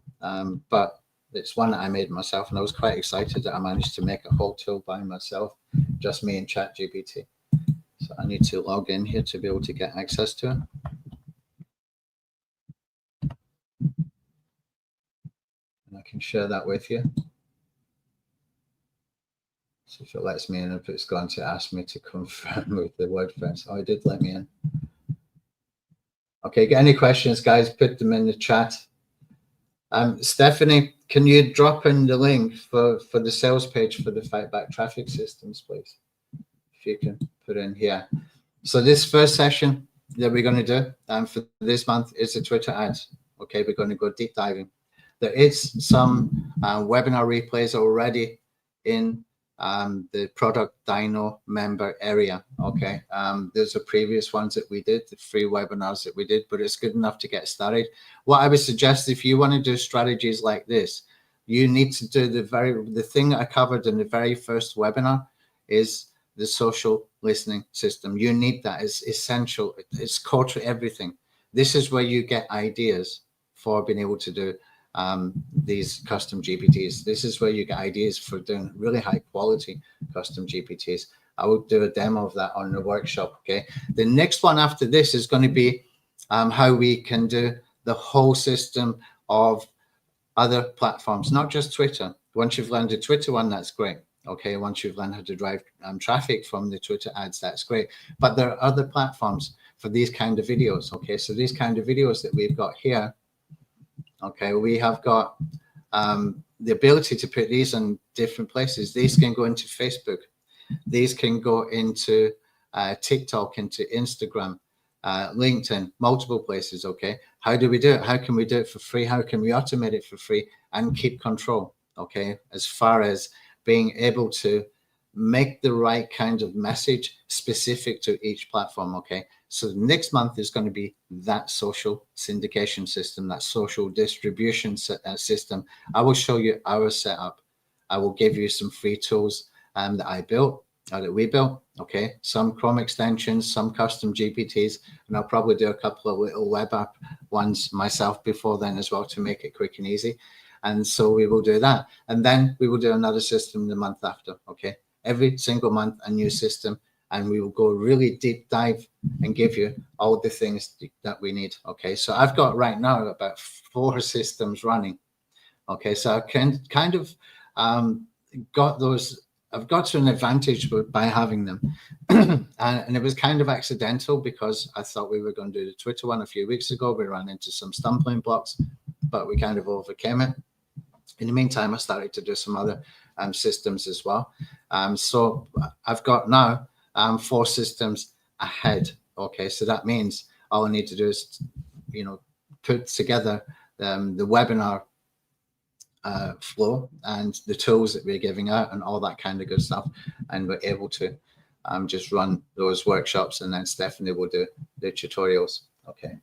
but it's one that I made myself, and I was quite excited that I managed to make a whole tool by myself, just me and ChatGPT. So I need to log in here to be able to get access to it. And I can share that with you. So if it lets me in, if it's going to ask me to confirm with the WordPress. Oh, it did let me in. Okay, get any questions, guys, put them in the chat. Stephanie, can you drop in the link for the sales page for the Fight Back Traffic Systems, please? If you can put in here. So this first session that we're going to do for this month is the Twitter ads. Okay, we're going to go deep diving. There is some webinar replays already in the Product Dino member area. Okay, there's a previous ones that we did, the free webinars that we did, but it's good enough to get started. What I would suggest, if you want to do strategies like this, you need to do the thing that I covered in the very first webinar is the social listening system. You need that. It's essential. It's core to everything. This is where you get ideas for being able to do these custom GPTs. This is where you get ideas for doing really high quality custom GPTs. I will do a demo of that on the workshop. Okay. The next one after this is going to be how we can do the whole system of other platforms, not just Twitter. Once you've learned the Twitter one, that's great. Okay, once you've learned how to drive traffic from the Twitter ads, that's great. But there are other platforms for these kind of videos. Okay, so these kind of videos that we've got here, okay, we have got the ability to put these in different places. These can go into Facebook. These can go into TikTok, into Instagram, LinkedIn, multiple places. Okay, how do we do it? How can we do it for free? How can we automate it for free and keep control? okay, as far as being able to make the right kind of message specific to each platform, okay? So next month is going to be that social syndication system, that social distribution system. I will show you our setup. I will give you some free tools that I built, or that we built, okay? Some Chrome extensions, some custom GPTs, and I'll probably do a couple of little web app ones myself before then as well to make it quick and easy. And so we will do that. And then we will do another system the month after, okay? Every single month, a new system, and we will go really deep dive and give you all the things that we need, okay? So I've got right now about 4 systems running, okay? So I can kind of got those, I've got to an advantage by having them. And it was kind of accidental because I thought we were going to do the Twitter one a few weeks ago. We ran into some stumbling blocks, but we kind of overcame it. In the meantime, I started to do some other systems as well. So I've got now 4 systems ahead. Okay, so that means all I need to do is, you know, put together the webinar flow and the tools that we're giving out and all that kind of good stuff, and we're able to just run those workshops, and then Stephanie will do the tutorials. Okay,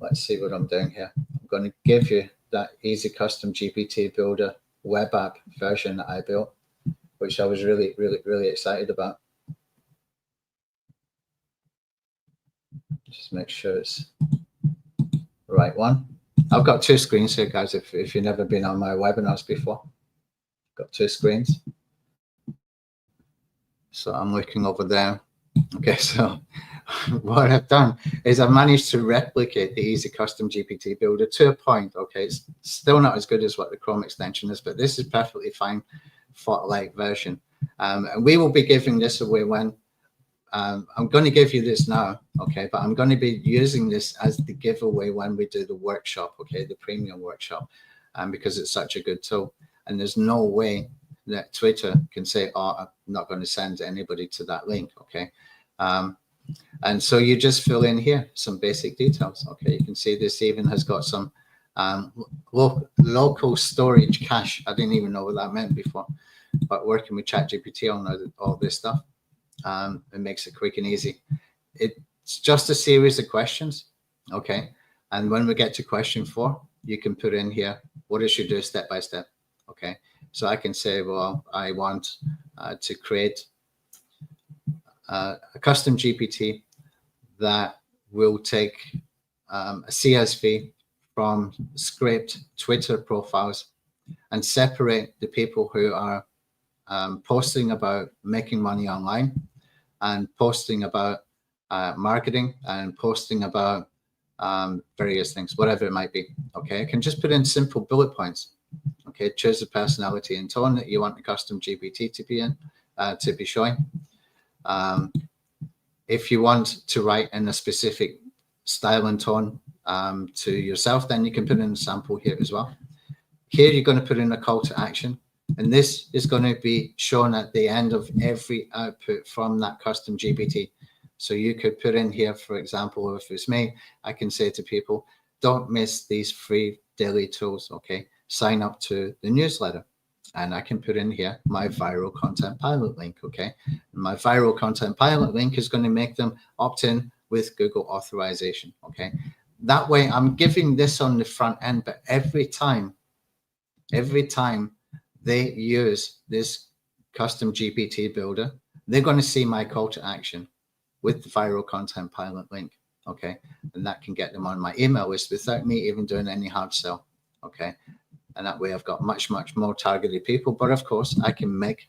let's see what I'm doing here. I'm going to give you that easy custom GPT builder web app version that I built, which I was really excited about. Just make sure it's the right one. I've got 2 screens here, guys, if you've never been on my webinars before. Got 2 screens. So I'm looking over there. Okay, so what I've done is I've managed to replicate the easy custom GPT builder to a point. Okay, it's still not as good as what the Chrome extension is, but this is perfectly fine for a light version. And we will be giving this away when I'm going to give you this now, okay, but I'm going to be using this as the giveaway when we do the workshop, okay, the premium workshop, because it's such a good tool. And there's no way that Twitter can say, oh, I'm not going to send anybody to that link, okay? And so you just fill in here some basic details, okay? You can see this even has got some local storage cache. I didn't even know what that meant before, but working with ChatGPT on all this stuff, it makes it quick and easy. It's just a series of questions, okay? And when we get to question 4, you can put in here, what it should do step by step, okay? So I can say, well, I want to create a custom GPT that will take a CSV from script Twitter profiles and separate the people who are posting about making money online and posting about marketing and posting about various things, whatever it might be. Okay, I can just put in simple bullet points. Okay, choose the personality and tone that you want the custom GPT to be in, to be showing. If you want to write in a specific style and tone to yourself, then you can put in a sample here as well. Here you're going to put in a call to action, and this is going to be shown at the end of every output from that custom GPT. So you could put in here, for example, if it's me, I can say to people, don't miss these free daily tools, okay? Sign up to the newsletter. And I can put in here my viral content pilot link, okay? And my viral content pilot link is going to make them opt in with Google authorization, okay? That way I'm giving this on the front end, but every time they use this custom GPT builder, they're going to see my call to action with the viral content pilot link, okay? And that can get them on my email list without me even doing any hard sell, okay? And that way I've got much more targeted people. But of course I can make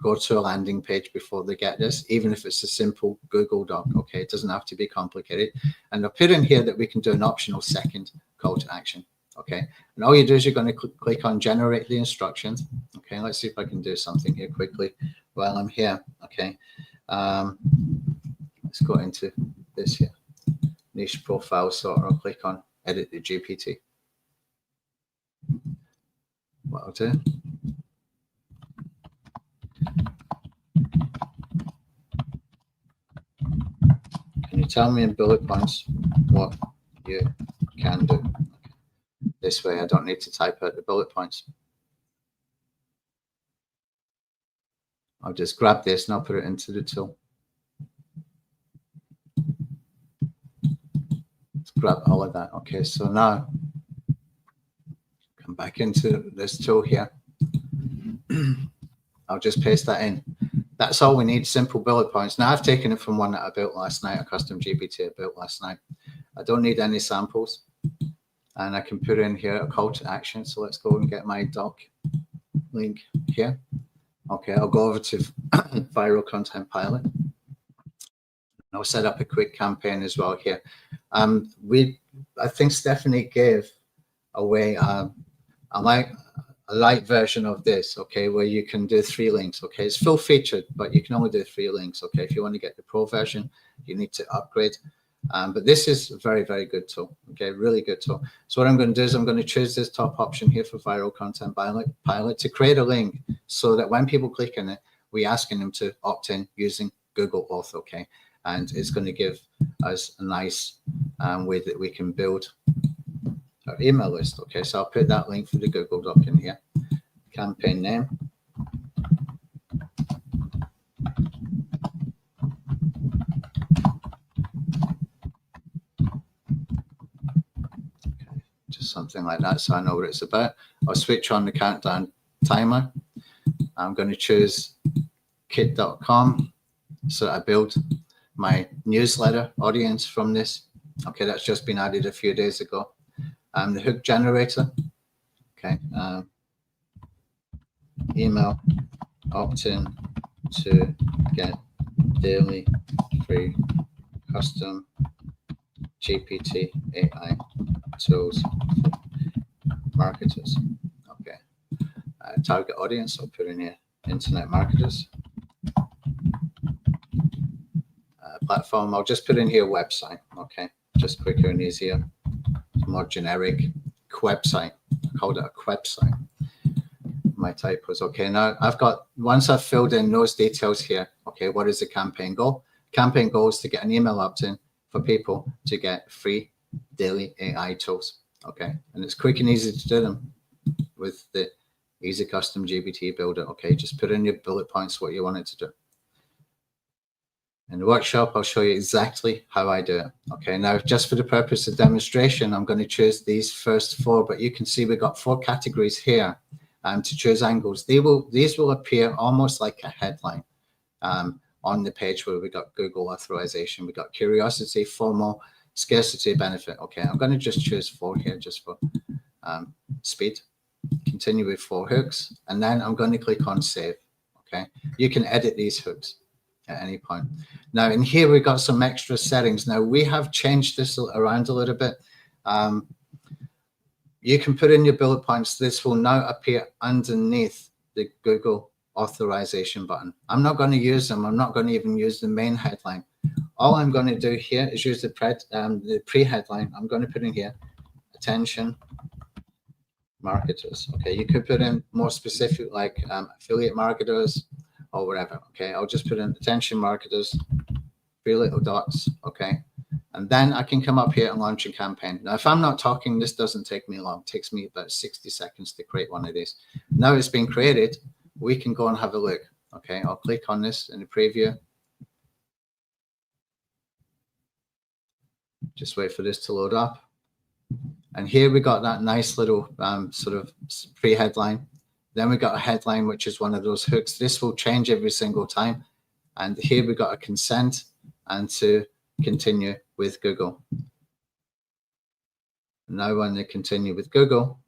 go to a landing page before they get this, even if it's a simple Google Doc, okay? It doesn't have to be complicated. And I'll put in here that we can do an optional second call to action, okay? And all you do is you're going to click on generate the instructions, okay? Let's see if I can do something here quickly while I'm here, okay? Let's go into this here, niche profile sorter. I'll click on edit the GPT. What I'll do, can you tell me in bullet points what you can do? Okay. This way I don't need to type out the bullet points. I'll just grab this and I'll put it into the tool. Let's grab all of that. Okay, so now come back into this tool here. I'll just paste that in. That's all we need, simple bullet points. Now I've taken it from one that I built last night, a custom GPT I built last night. I don't need any samples. And I can put in here a call to action. So let's go and get my doc link here. Okay, I'll go over to Viral Content Pilot. I'll set up a quick campaign as well here. I think Stephanie gave away a light version of this, okay, where you can do 3 links. Okay, it's full featured, but you can only do 3 links. Okay, if you want to get the pro version, you need to upgrade. But this is a very, very good tool. Okay, really good tool. So what I'm going to do is I'm going to choose this top option here for Viral Content Pilot to create a link so that when people click on it, we're asking them to opt in using Google Auth. Okay, and it's going to give us a nice way that we can build our email list. Okay, so I'll put that link for the Google Doc in here. Campaign name. Okay, just something like that so I know what it's about. I'll switch on the countdown timer. I'm going to choose kit.com so that I build my newsletter audience from this. Okay, that's just been added a few days ago. The hook generator. Okay, email opt-in to get daily free custom GPT AI tools for marketers. Okay, target audience, I'll put in here internet marketers. Platform, I'll just put in here website. Okay, just quicker and easier. More generic website. I called it a website. My typos. Okay, now I've got, once I've filled in those details here, okay, what is the campaign goal? Campaign goal is to get an email opt-in for people to get free daily AI tools. Okay, and it's quick and easy to do them with the Easy Custom GPT Builder. Okay, just put in your bullet points what you want it to do. In the workshop, I'll show you exactly how I do it. Okay, now just for the purpose of demonstration, I'm going to choose these first 4, but you can see we've got 4 categories here to choose angles. These will appear almost like a headline on the page where we got Google authorization. We got curiosity, FOMO, scarcity, benefit. Okay, I'm going to just choose 4 here just for speed. Continue with 4 hooks, and then I'm going to click on save. Okay, you can edit these hooks at any point. Now in here we've got some extra settings. Now we have changed this around a little bit. You can put in your bullet points. This will now appear underneath the Google authorization button. I'm not going to use them. I'm not going to even use the main headline. All I'm going to do here is use the pre-headline. I'm going to put in here attention marketers. Okay, you could put in more specific like affiliate marketers or whatever. Okay, I'll just put in attention marketers, 3 little dots. Okay, and then I can come up here and launch a campaign. Now, if I'm not talking, this doesn't take me long. It takes me about 60 seconds to create one of these. Now it's been created, we can go and have a look. Okay, I'll click on this in the preview. Just wait for this to load up. And here we got that nice little sort of pre-headline. Then we got a headline, which is one of those hooks. This will change every single time. And here we got a consent and to continue with Google. Now when they continue with Google,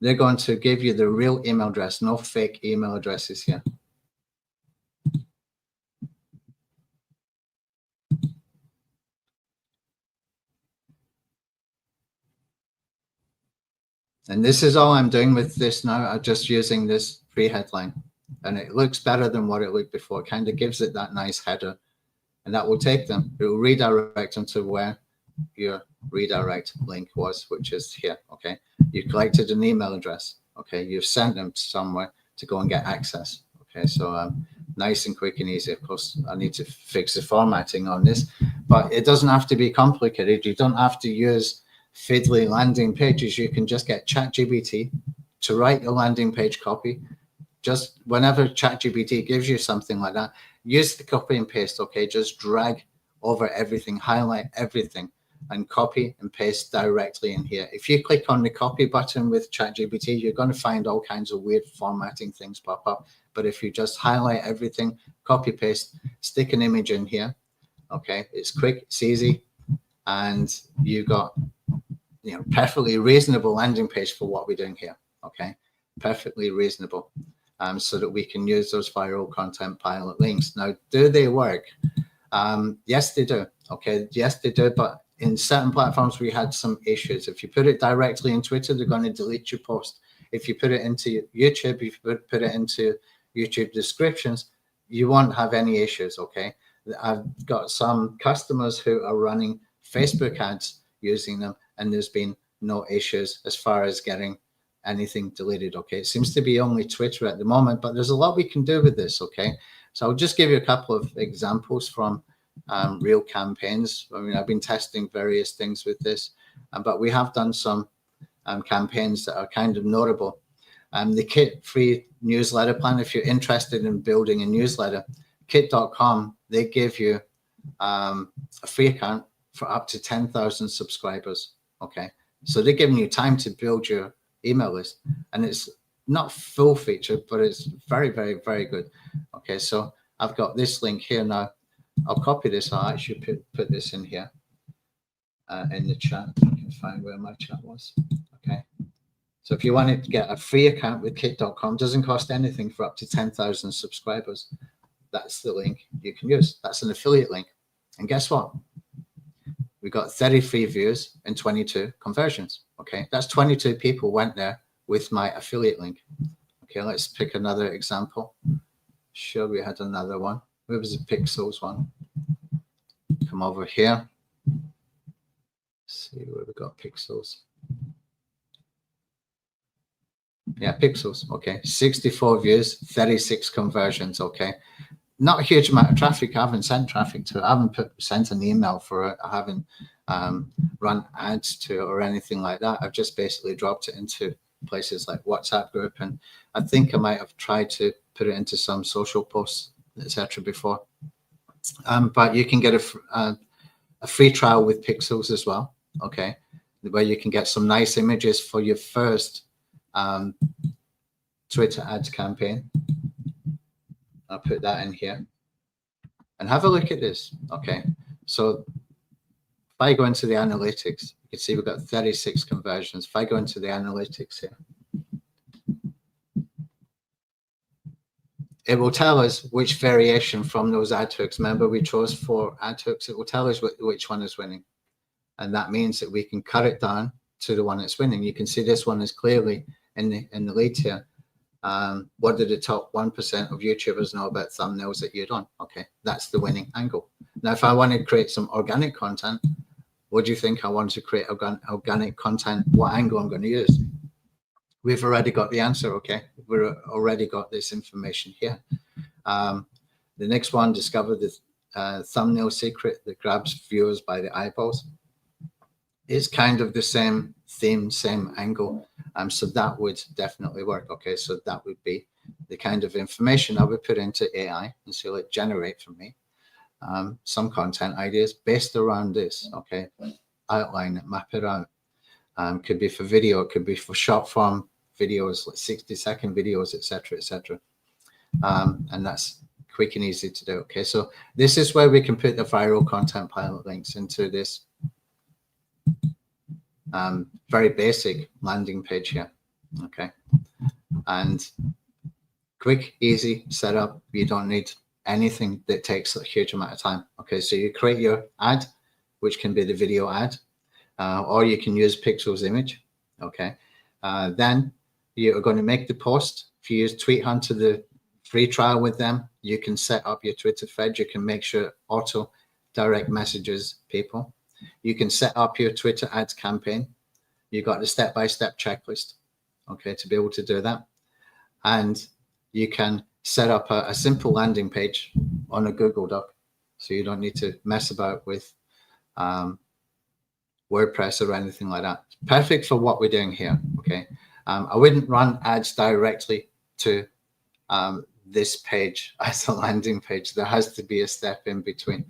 they're going to give you the real email address, no fake email addresses here. And this is all I'm doing with this now. I'm just using this pre-headline. And it looks better than what it looked before. It kind of gives it that nice header. And that will take them. It will redirect them to where your redirect link was, which is here. Okay. You collected an email address. Okay. You've sent them somewhere to go and get access. Okay. So nice and quick and easy. Of course, I need to fix the formatting on this, but it doesn't have to be complicated. You don't have to use fiddly landing pages. You can just get ChatGPT to write your landing page copy, just whenever ChatGPT gives you something like that, use the copy and paste, okay? Just drag over everything, highlight everything, and copy and paste directly in here. If you click on the copy button with ChatGPT, you're going to find all kinds of weird formatting things pop up. But if you just highlight everything, copy paste, stick an image in here, okay, it's quick, it's easy, and you got, you know, perfectly reasonable landing page for what we're doing here, okay? Perfectly reasonable, so that we can use those viral content pilot links. Now, do they work? Yes, they do. Okay, yes, they do. But in certain platforms, we had some issues. If you put it directly in Twitter, they're going to delete your post. If you put it into YouTube, if you put it into YouTube descriptions, you won't have any issues. Okay, I've got some customers who are running Facebook ads using them, and there's been no issues as far as getting anything deleted. Okay, it seems to be only Twitter at the moment, but there's a lot we can do with this. Okay, so I'll just give you a couple of examples from real campaigns. I mean, I've been testing various things with this, but we have done some campaigns that are kind of notable. The Kit free newsletter plan, if you're interested in building a newsletter, kit.com, they give you a free account for up to 10,000 subscribers. Okay, so they're giving you time to build your email list, and it's not full featured, but it's very, very, very good. Okay, so I've got this link here now. I'll copy this. I'll actually put this in here in the chat. I can find where my chat was. Okay, so if you wanted to get a free account with kit.com, doesn't cost anything for up to 10,000 subscribers. That's the link you can use. That's an affiliate link. And guess what? We got 33 views and 22 conversions. Okay, that's 22 people went there with my affiliate link. Okay, let's pick another example. Sure, we had another one. Where was the pixels one? Come over here. See where we got pixels. Yeah, pixels. Okay, 64 views, 36 conversions. Okay, not a huge amount of traffic. I haven't sent traffic to it. I haven't sent an email for it. I haven't run ads to it or anything like that. I've just basically dropped it into places like WhatsApp group, and I think I might have tried to put it into some social posts, etc. before. But you can get a free trial with Pixels as well. Okay, where you can get some nice images for your first Twitter ads campaign. I'll put that in here and have a look at this. Okay, so if I go into the analytics, you can see we've got 36 conversions. If I go into the analytics here, it will tell us which variation from those ad hooks. Remember, we chose 4 ad hooks. It will tell us which one is winning. And that means that we can cut it down to the one that's winning. You can see this one is clearly in the lead here. What did the top 1% of YouTubers know about thumbnails that you don't? Okay, that's the winning angle. Now, if I want to create some organic content, what do you think I want to create organic content? What angle I'm going to use? We've already got the answer, okay? We've already got this information here. The next one, discover the thumbnail secret that grabs viewers by the eyeballs. It's kind of the same theme, same angle. So that would definitely work, okay? So that would be the kind of information I would put into AI and say, like, generate for me some content ideas based around this, okay? Outline it, map it out. Could be for video, it could be for short form videos, like 60-second videos, etc., etc. And that's quick and easy to do. Okay, so this is where we can put the viral content pilot links into this very basic landing page here. Okay, and quick, easy setup. You don't need anything that takes a huge amount of time. Okay, so you create your ad, which can be the video ad, or you can use Pixel's image. Okay, then you are going to make the post. If you use Tweet Hunter, the free trial with them, you can set up your Twitter thread. You can make sure auto direct messages people. You can set up your Twitter ads campaign. You got the step-by-step checklist, okay, to be able to do that. And you can set up a simple landing page on a Google Doc, so you don't need to mess about with WordPress or anything like that. Perfect for what we're doing here, okay? I wouldn't run ads directly to this page as a landing page. There has to be a step in between.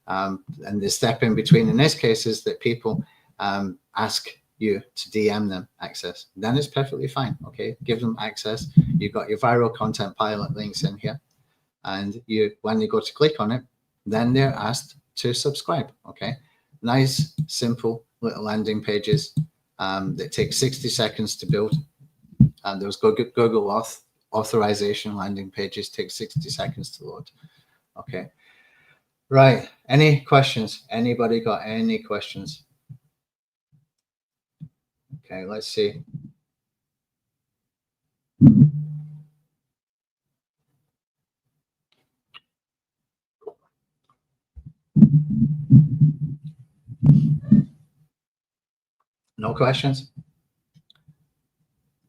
And the step in between in this case is that people ask you to DM them access. Then it's perfectly fine. Okay, give them access. You've got your viral content pilot links in here, and when they go to click on it, then they're asked to subscribe. Okay, nice, simple little landing pages that take 60 seconds to build. And those Google authorization landing pages take 60 seconds to load. Okay. Right. Any questions? Anybody got any questions? Okay, let's see. No questions?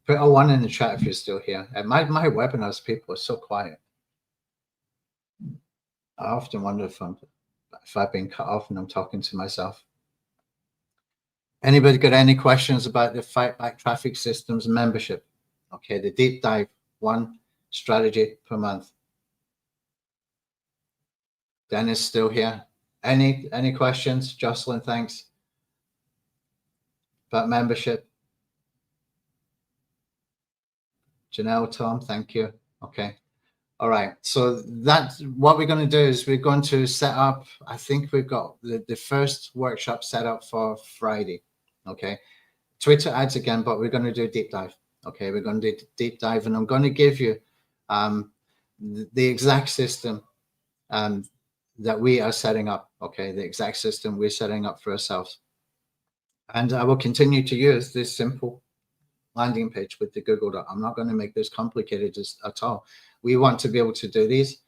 Put a 1 in the chat if you're still here. And my webinars, people are so quiet. I often wonder if I've been cut off and I'm talking to myself. Anybody got any questions about the Fight Back Traffic Systems membership? Okay, the deep dive, 1 strategy per month. Dennis still here. Any questions? Jocelyn, thanks. About membership. Janelle, Tom, thank you. Okay. All right. So that's what we're going to do is we're going to set up, I think we've got the first workshop set up for Friday. Okay. Twitter ads again, but we're going to do a deep dive. Okay. We're going to do deep dive, and I'm going to give you the exact system that we are setting up. Okay. The exact system we're setting up for ourselves. And I will continue to use this simple landing page with the Google Doc. I'm not going to make this complicated at all. We want to be able to do these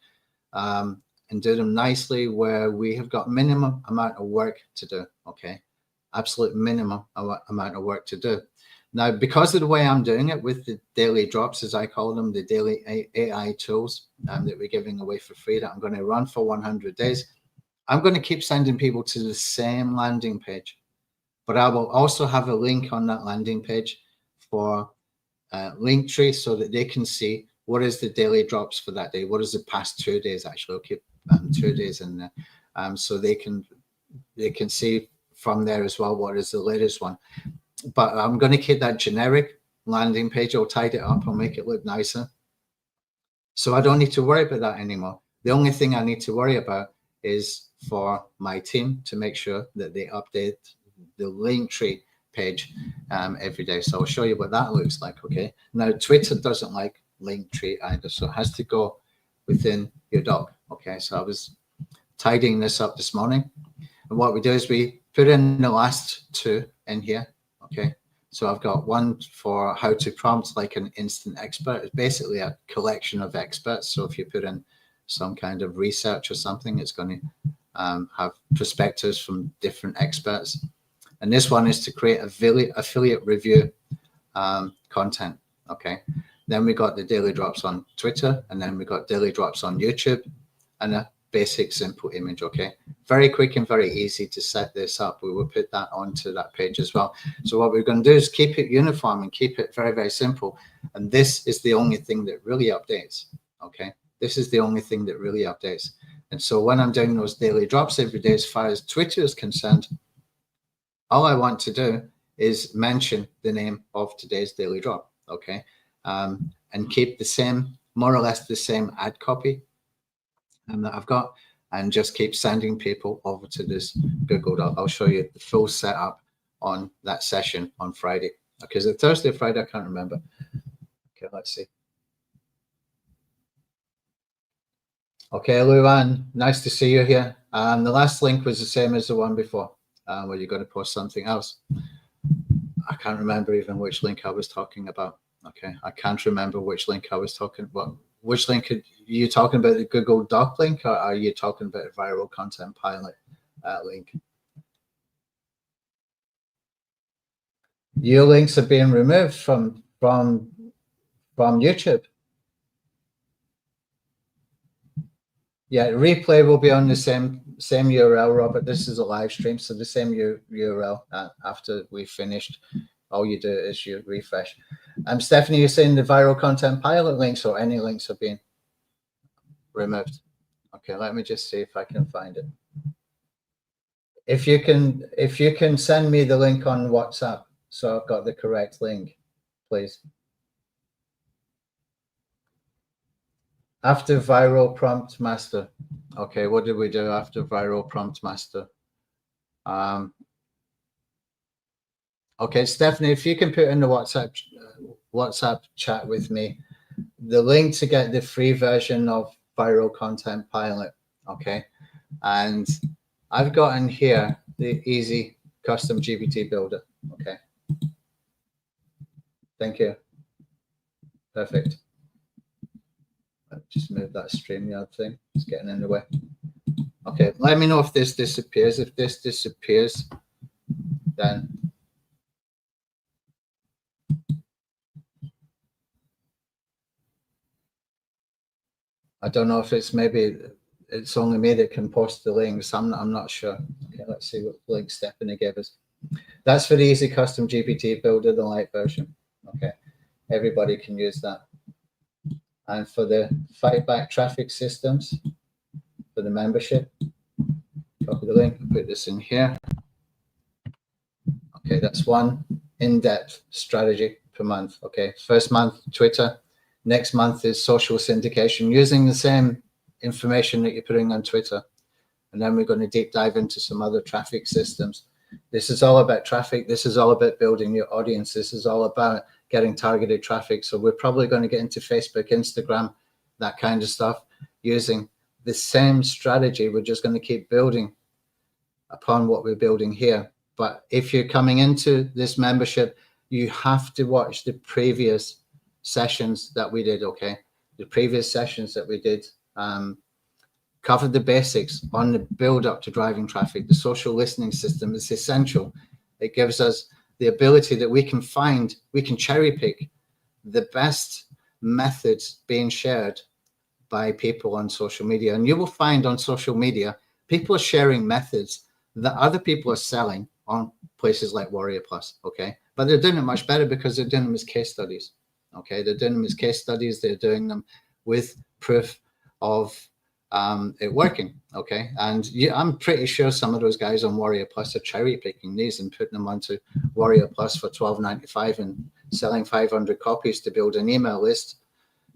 and do them nicely where we have got minimum amount of work to do. Okay, absolute minimum amount of work to do. Now, because of the way I'm doing it with the daily drops, as I call them, the daily AI tools that we're giving away for free that I'm going to run for 100 days, I'm going to keep sending people to the same landing page. But I will also have a link on that landing page for Linktree so that they can see what is the daily drops for that day. What is the past 2 days? Actually, I'll keep 2 days in there, so they can see from there as well what is the latest one. But I'm going to keep that generic landing page. I'll tidy it up. I'll make it look nicer, so I don't need to worry about that anymore. The only thing I need to worry about is for my team to make sure that they update the Linktree page every day. So I'll show you what that looks like. Okay. Now Twitter doesn't like Linktree either, so it has to go within your doc. Okay. So I was tidying this up this morning, and what we do is we put in the last 2 in here. Okay. So I've got one for how to prompt like an instant expert. It's basically a collection of experts. So if you put in some kind of research or something, it's going to have perspectives from different experts. And this one is to create affiliate review content. Okay. Then we got the daily drops on Twitter, and then we got daily drops on YouTube, and a basic simple image. Okay. Very quick and very easy to set this up. We will put that onto that page as well. So what we're going to do is keep it uniform and keep it very, very simple. And this is the only thing that really updates. Okay. This is the only thing that really updates. And so when I'm doing those daily drops every day, as far as Twitter is concerned, all I want to do is mention the name of today's daily drop, okay, and keep the same, more or less the same ad copy that I've got, and just keep sending people over to this Google Doc. I'll show you the full setup on that session on Friday. Okay, is it Thursday or Friday? I can't remember. Okay, let's see. Okay, Luan, nice to see you here. The last link was the same as the one before. Where you're going to post something else. I can't remember even which link I was talking about. Okay, I can't remember which link I was talking about. Which link are you talking about? The Google Doc link, or are you talking about a viral content pilot link? Your links are being removed from YouTube. Yeah, replay will be on the same URL, Robert. This is a live stream, so the same URL after we finished. All you do is you refresh. Stephanie, you're saying the viral content pilot links or any links are being removed? Okay, let me just see if I can find it. If you can send me the link on WhatsApp, so I've got the correct link, please. After viral prompt master. Okay, what did we do after viral prompt master? Okay, Stephanie, if you can put in the WhatsApp chat with me the link to get the free version of viral content pilot. Okay, and I've got in here the easy custom GPT builder. Okay, thank you. Perfect. Just move that StreamYard thing. It's getting in the way. Okay, let me know if this disappears. If this disappears, then I don't know if it's maybe it's only me that can post the links. I'm not sure. Okay, let's see what link Stephanie gave us. That's for the easy custom GPT builder, the light version. Okay, everybody can use that. And for the fight back traffic systems, for the membership, copy the link, put this in here. Okay, that's one in-depth strategy per month. Okay, first month, Twitter. Next month is social syndication, using the same information that you're putting on Twitter. And then we're going to deep dive into some other traffic systems. This is all about traffic. This is all about building your audience. This is all about getting targeted traffic. So we're probably going to get into Facebook, Instagram, that kind of stuff, using the same strategy. We're just going to keep building upon what we're building here. But if you're coming into this membership, you have to watch the previous sessions that we did. Okay, the previous sessions that we did covered the basics on the build up to driving traffic. The social listening system is essential. It gives us the ability that we can cherry pick the best methods being shared by people on social media. And you will find on social media, people are sharing methods that other people are selling on places like Warrior Plus. Okay, but they're doing it much better because they're doing them as case studies. Okay, they're doing them as case studies. They're doing them with proof of it working. Okay, and I'm pretty sure some of those guys on Warrior Plus are cherry picking these and putting them onto Warrior Plus for $12.95 and selling 500 copies to build an email list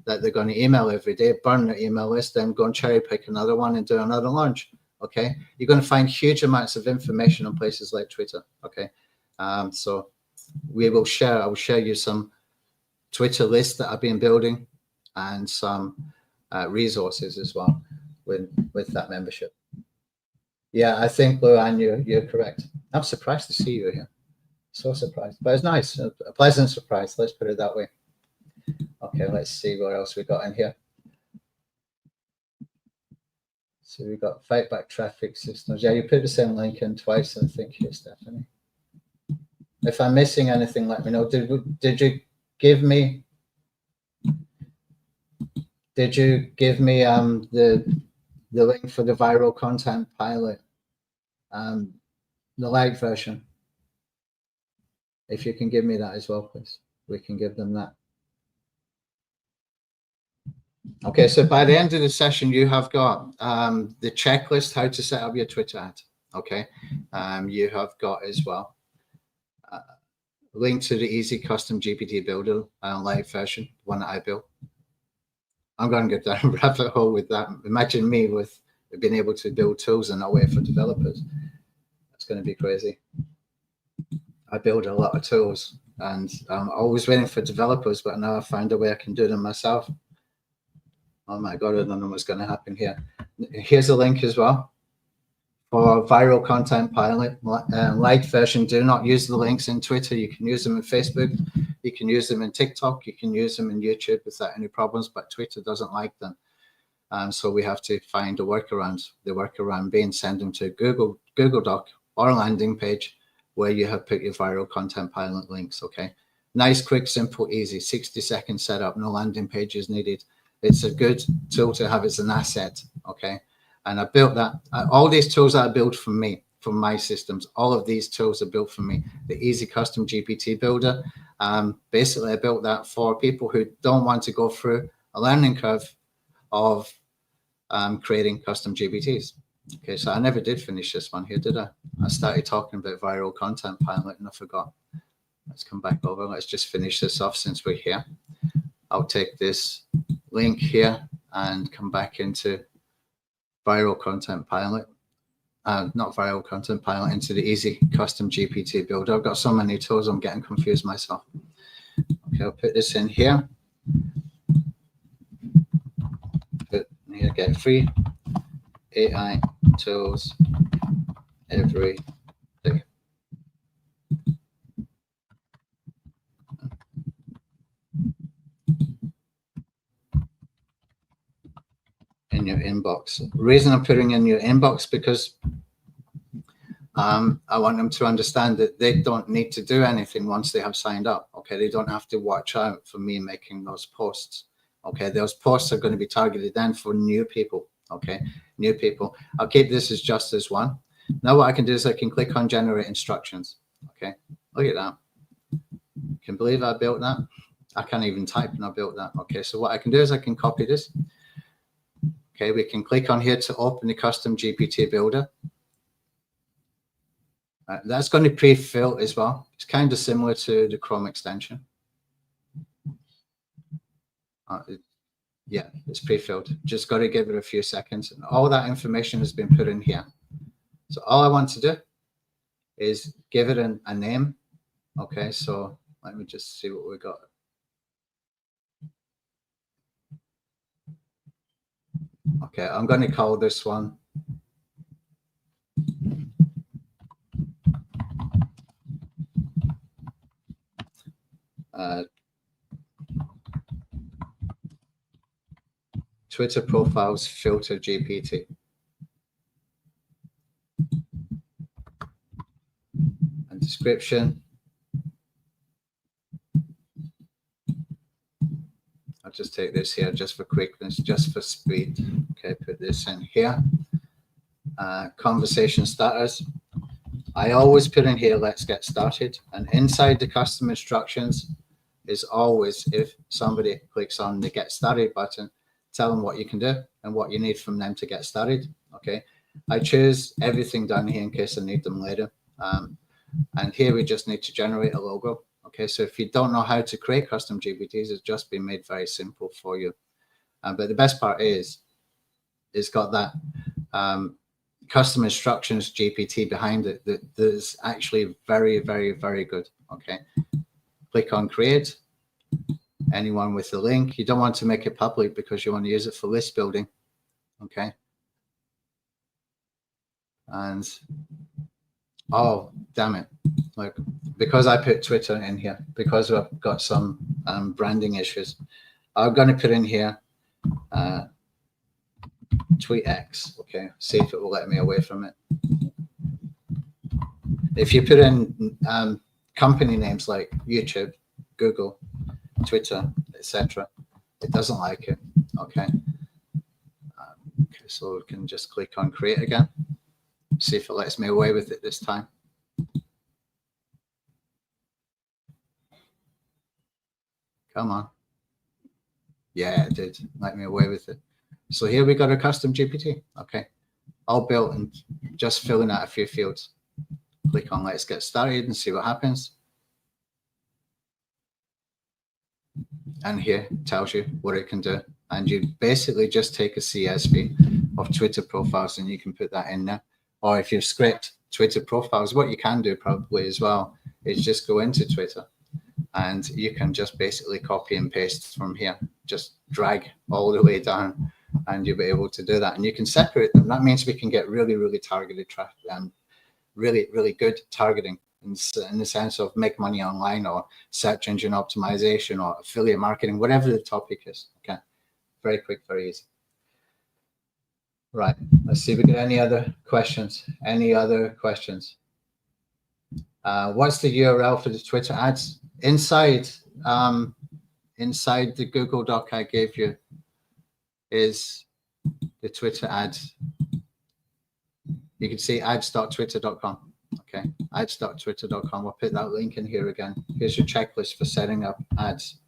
that they're going to email every day, burn their email list, then go and cherry pick another one and do another launch. Okay, you're going to find huge amounts of information on places like Twitter. Okay, so I will share you some Twitter lists that I've been building and some resources as well with that membership. Yeah, I think, Luann, you're correct. I'm surprised to see you here. So surprised, but it's nice, a pleasant surprise. Let's put it that way. Okay, let's see what else we got in here. So we got fight back traffic systems. Yeah, you put the same link in twice, I think, here, Stephanie. If I'm missing anything, let me know. Did you give me the link for the viral content pilot, the light version? If you can give me that as well, please. We can give them that. Okay, so by the end of the session, you have got the checklist, how to set up your Twitter ad. Okay, you have got as well a link to the easy custom GPT builder light version, one that I built. I'm going to go down a rabbit hole with that. Imagine me with being able to build tools and not wait for developers. That's going to be crazy. I build a lot of tools and I'm always waiting for developers, but now I found a way I can do them myself. Oh my God, I don't know what's going to happen here. Here's a link as well for viral content pilot light version. Do not use the links in Twitter. You can use them in Facebook. You can use them in TikTok. You can use them in YouTube without any problems, but Twitter doesn't like them. So we have to find a workaround. The workaround being send them to Google Doc or landing page where you have put your viral content pilot links. Okay, nice, quick, simple, easy, 60-second setup. No landing pages needed. It's a good tool to have as an asset. Okay, and I built that. All these tools are built for me, from my systems. All of these tools are built for me. The easy custom GPT builder, Basically, I built that for people who don't want to go through a learning curve of creating custom GPTs. Okay, so I never did finish this one here, did I? I started talking about viral content pilot and I forgot. Let's come back over. Let's just finish this off since we're here. I'll take this link here and come back into viral content pilot. Not viral content pilot, into the easy custom GPT builder. I've got so many tools, I'm getting confused myself. Okay, I'll put this in here. Put here, get free AI tools every day. In your inbox. The reason I'm putting in your inbox because I want them to understand that they don't need to do anything once they have signed up. Okay, they don't have to watch out for me making those posts. Okay, those posts are going to be targeted then for new people. Okay, new people. I'll keep this as just as one. Now what I can do is I can click on generate instructions. Okay, look at that. You can believe I built that? I can't even type and I built that. Okay, so what I can do is I can copy this. Okay, we can click on here to open the custom GPT builder. That's going to pre-fill as well. It's kind of similar to the Chrome extension. Yeah, it's pre-filled. Just got to give it a few seconds. And all that information has been put in here. So all I want to do is give it a name. Okay, so let me just see what we got. Okay, I'm going to call this one Twitter profiles filter GPT. And description. I'll just take this here just for quickness, just for speed. Okay, put this in here. Conversation starters. I always put in here, let's get started. And inside the custom instructions is always, if somebody clicks on the get started button, tell them what you can do and what you need from them to get started. Okay, I choose everything down here in case I need them later. And here we just need to generate a logo. Okay, so if you don't know how to create custom GPTs, it's just been made very simple for you. But the best part is, it's got that custom instructions GPT behind it that is actually very, very, very good. Okay, click on create. Anyone with the link, you don't want to make it public because you want to use it for list building. Okay, and oh damn it, like, because I put Twitter in here, because I've got some branding issues, I'm going to put in here TweetX. Okay, see if it will let me away from it. If you put in company names like YouTube, Google, Twitter, etc., it doesn't like it. Okay. Okay, so we can just click on create again. See if it lets me away with it this time. Come on. Yeah, it did let me away with it. So here we got a custom GPT. Okay, all built and just filling out a few fields. Click on let's get started and see what happens. And here it tells you what it can do. And you basically just take a CSV of Twitter profiles and you can put that in there. Or if you script Twitter profiles, what you can do probably as well is just go into Twitter and you can just basically copy and paste from here. Just drag all the way down and you'll be able to do that. And you can separate them. That means we can get really, really targeted traffic and really, really good targeting in the sense of make money online or search engine optimization or affiliate marketing, whatever the topic is. Okay, very quick, very easy. Right, let's see if we get any other questions. Any other questions? What's the URL for the Twitter ads? Inside the Google Doc I gave you is the Twitter ads. You can see ads.twitter.com. Okay, ads.twitter.com. We'll put that link in here again. Here's your checklist for setting up ads.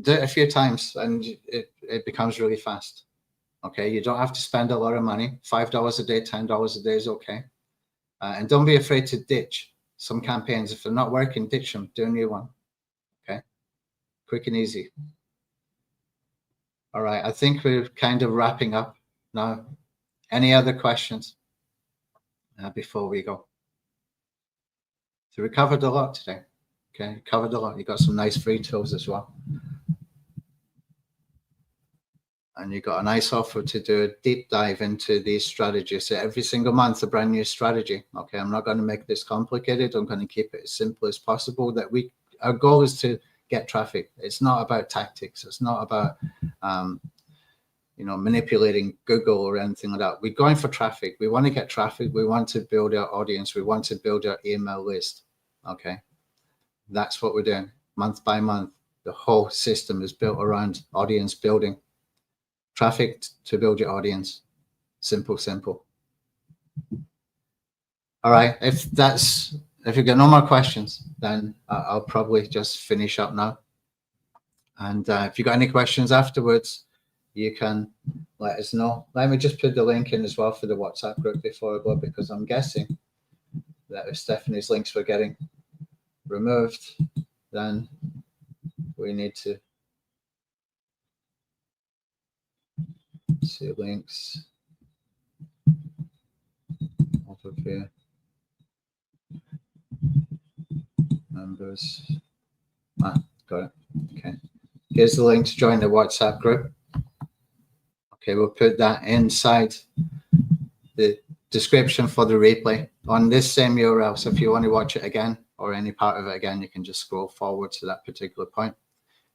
Do it a few times and it becomes really fast. Okay, you don't have to spend a lot of money. $5 a day, $10 a day is okay. And don't be afraid to ditch some campaigns. If they're not working, ditch them, do a new one. Okay, quick and easy. All right, I think we're kind of wrapping up now. Any other questions before we go? So we covered a lot today. Okay, covered a lot. You got some nice free tools as well. And you got a nice offer to do a deep dive into these strategies. So every single month, a brand new strategy. Okay, I'm not going to make this complicated. I'm going to keep it as simple as possible. Our goal is to get traffic. It's not about tactics. It's not about manipulating Google or anything like that. We're going for traffic. We want to get traffic. We want to build our audience. We want to build our email list. Okay, that's what we're doing month by month. The whole system is built around audience building. Traffic to build your audience. Simple, simple. All right. If you've got no more questions, then I'll probably just finish up now. And if you've got any questions afterwards, you can let us know. Let me just put the link in as well for the WhatsApp group before I go, because I'm guessing that if Stephanie's links were getting removed, then we need to see links, overview, members. Got it. Okay. Here's the link to join the WhatsApp group. Okay, we'll put that inside the description for the replay on this same URL. So if you want to watch it again or any part of it again, you can just scroll forward to that particular point.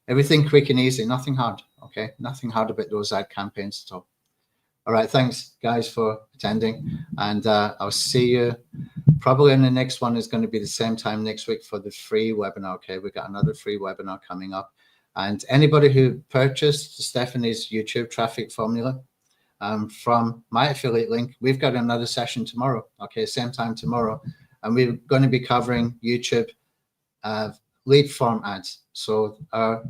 Everything quick and easy, nothing hard. Okay, nothing hard about those ad campaigns at all. All right, thanks guys for attending, and I'll see you probably in the next one. Is going to be the same time next week for the free webinar. Okay, we got another free webinar coming up, and anybody who purchased Stephanie's YouTube traffic formula from my affiliate link, we've got another session tomorrow. Okay, same time tomorrow, and we're going to be covering YouTube lead form ads. So our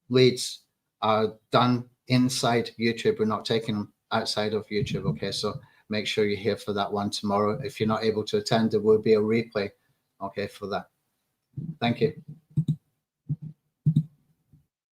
leads are done inside YouTube. We're not taking them outside of YouTube. Okay, so make sure you're here for that one tomorrow. If you're not able to attend, there will be a replay, okay, for that. Thank you.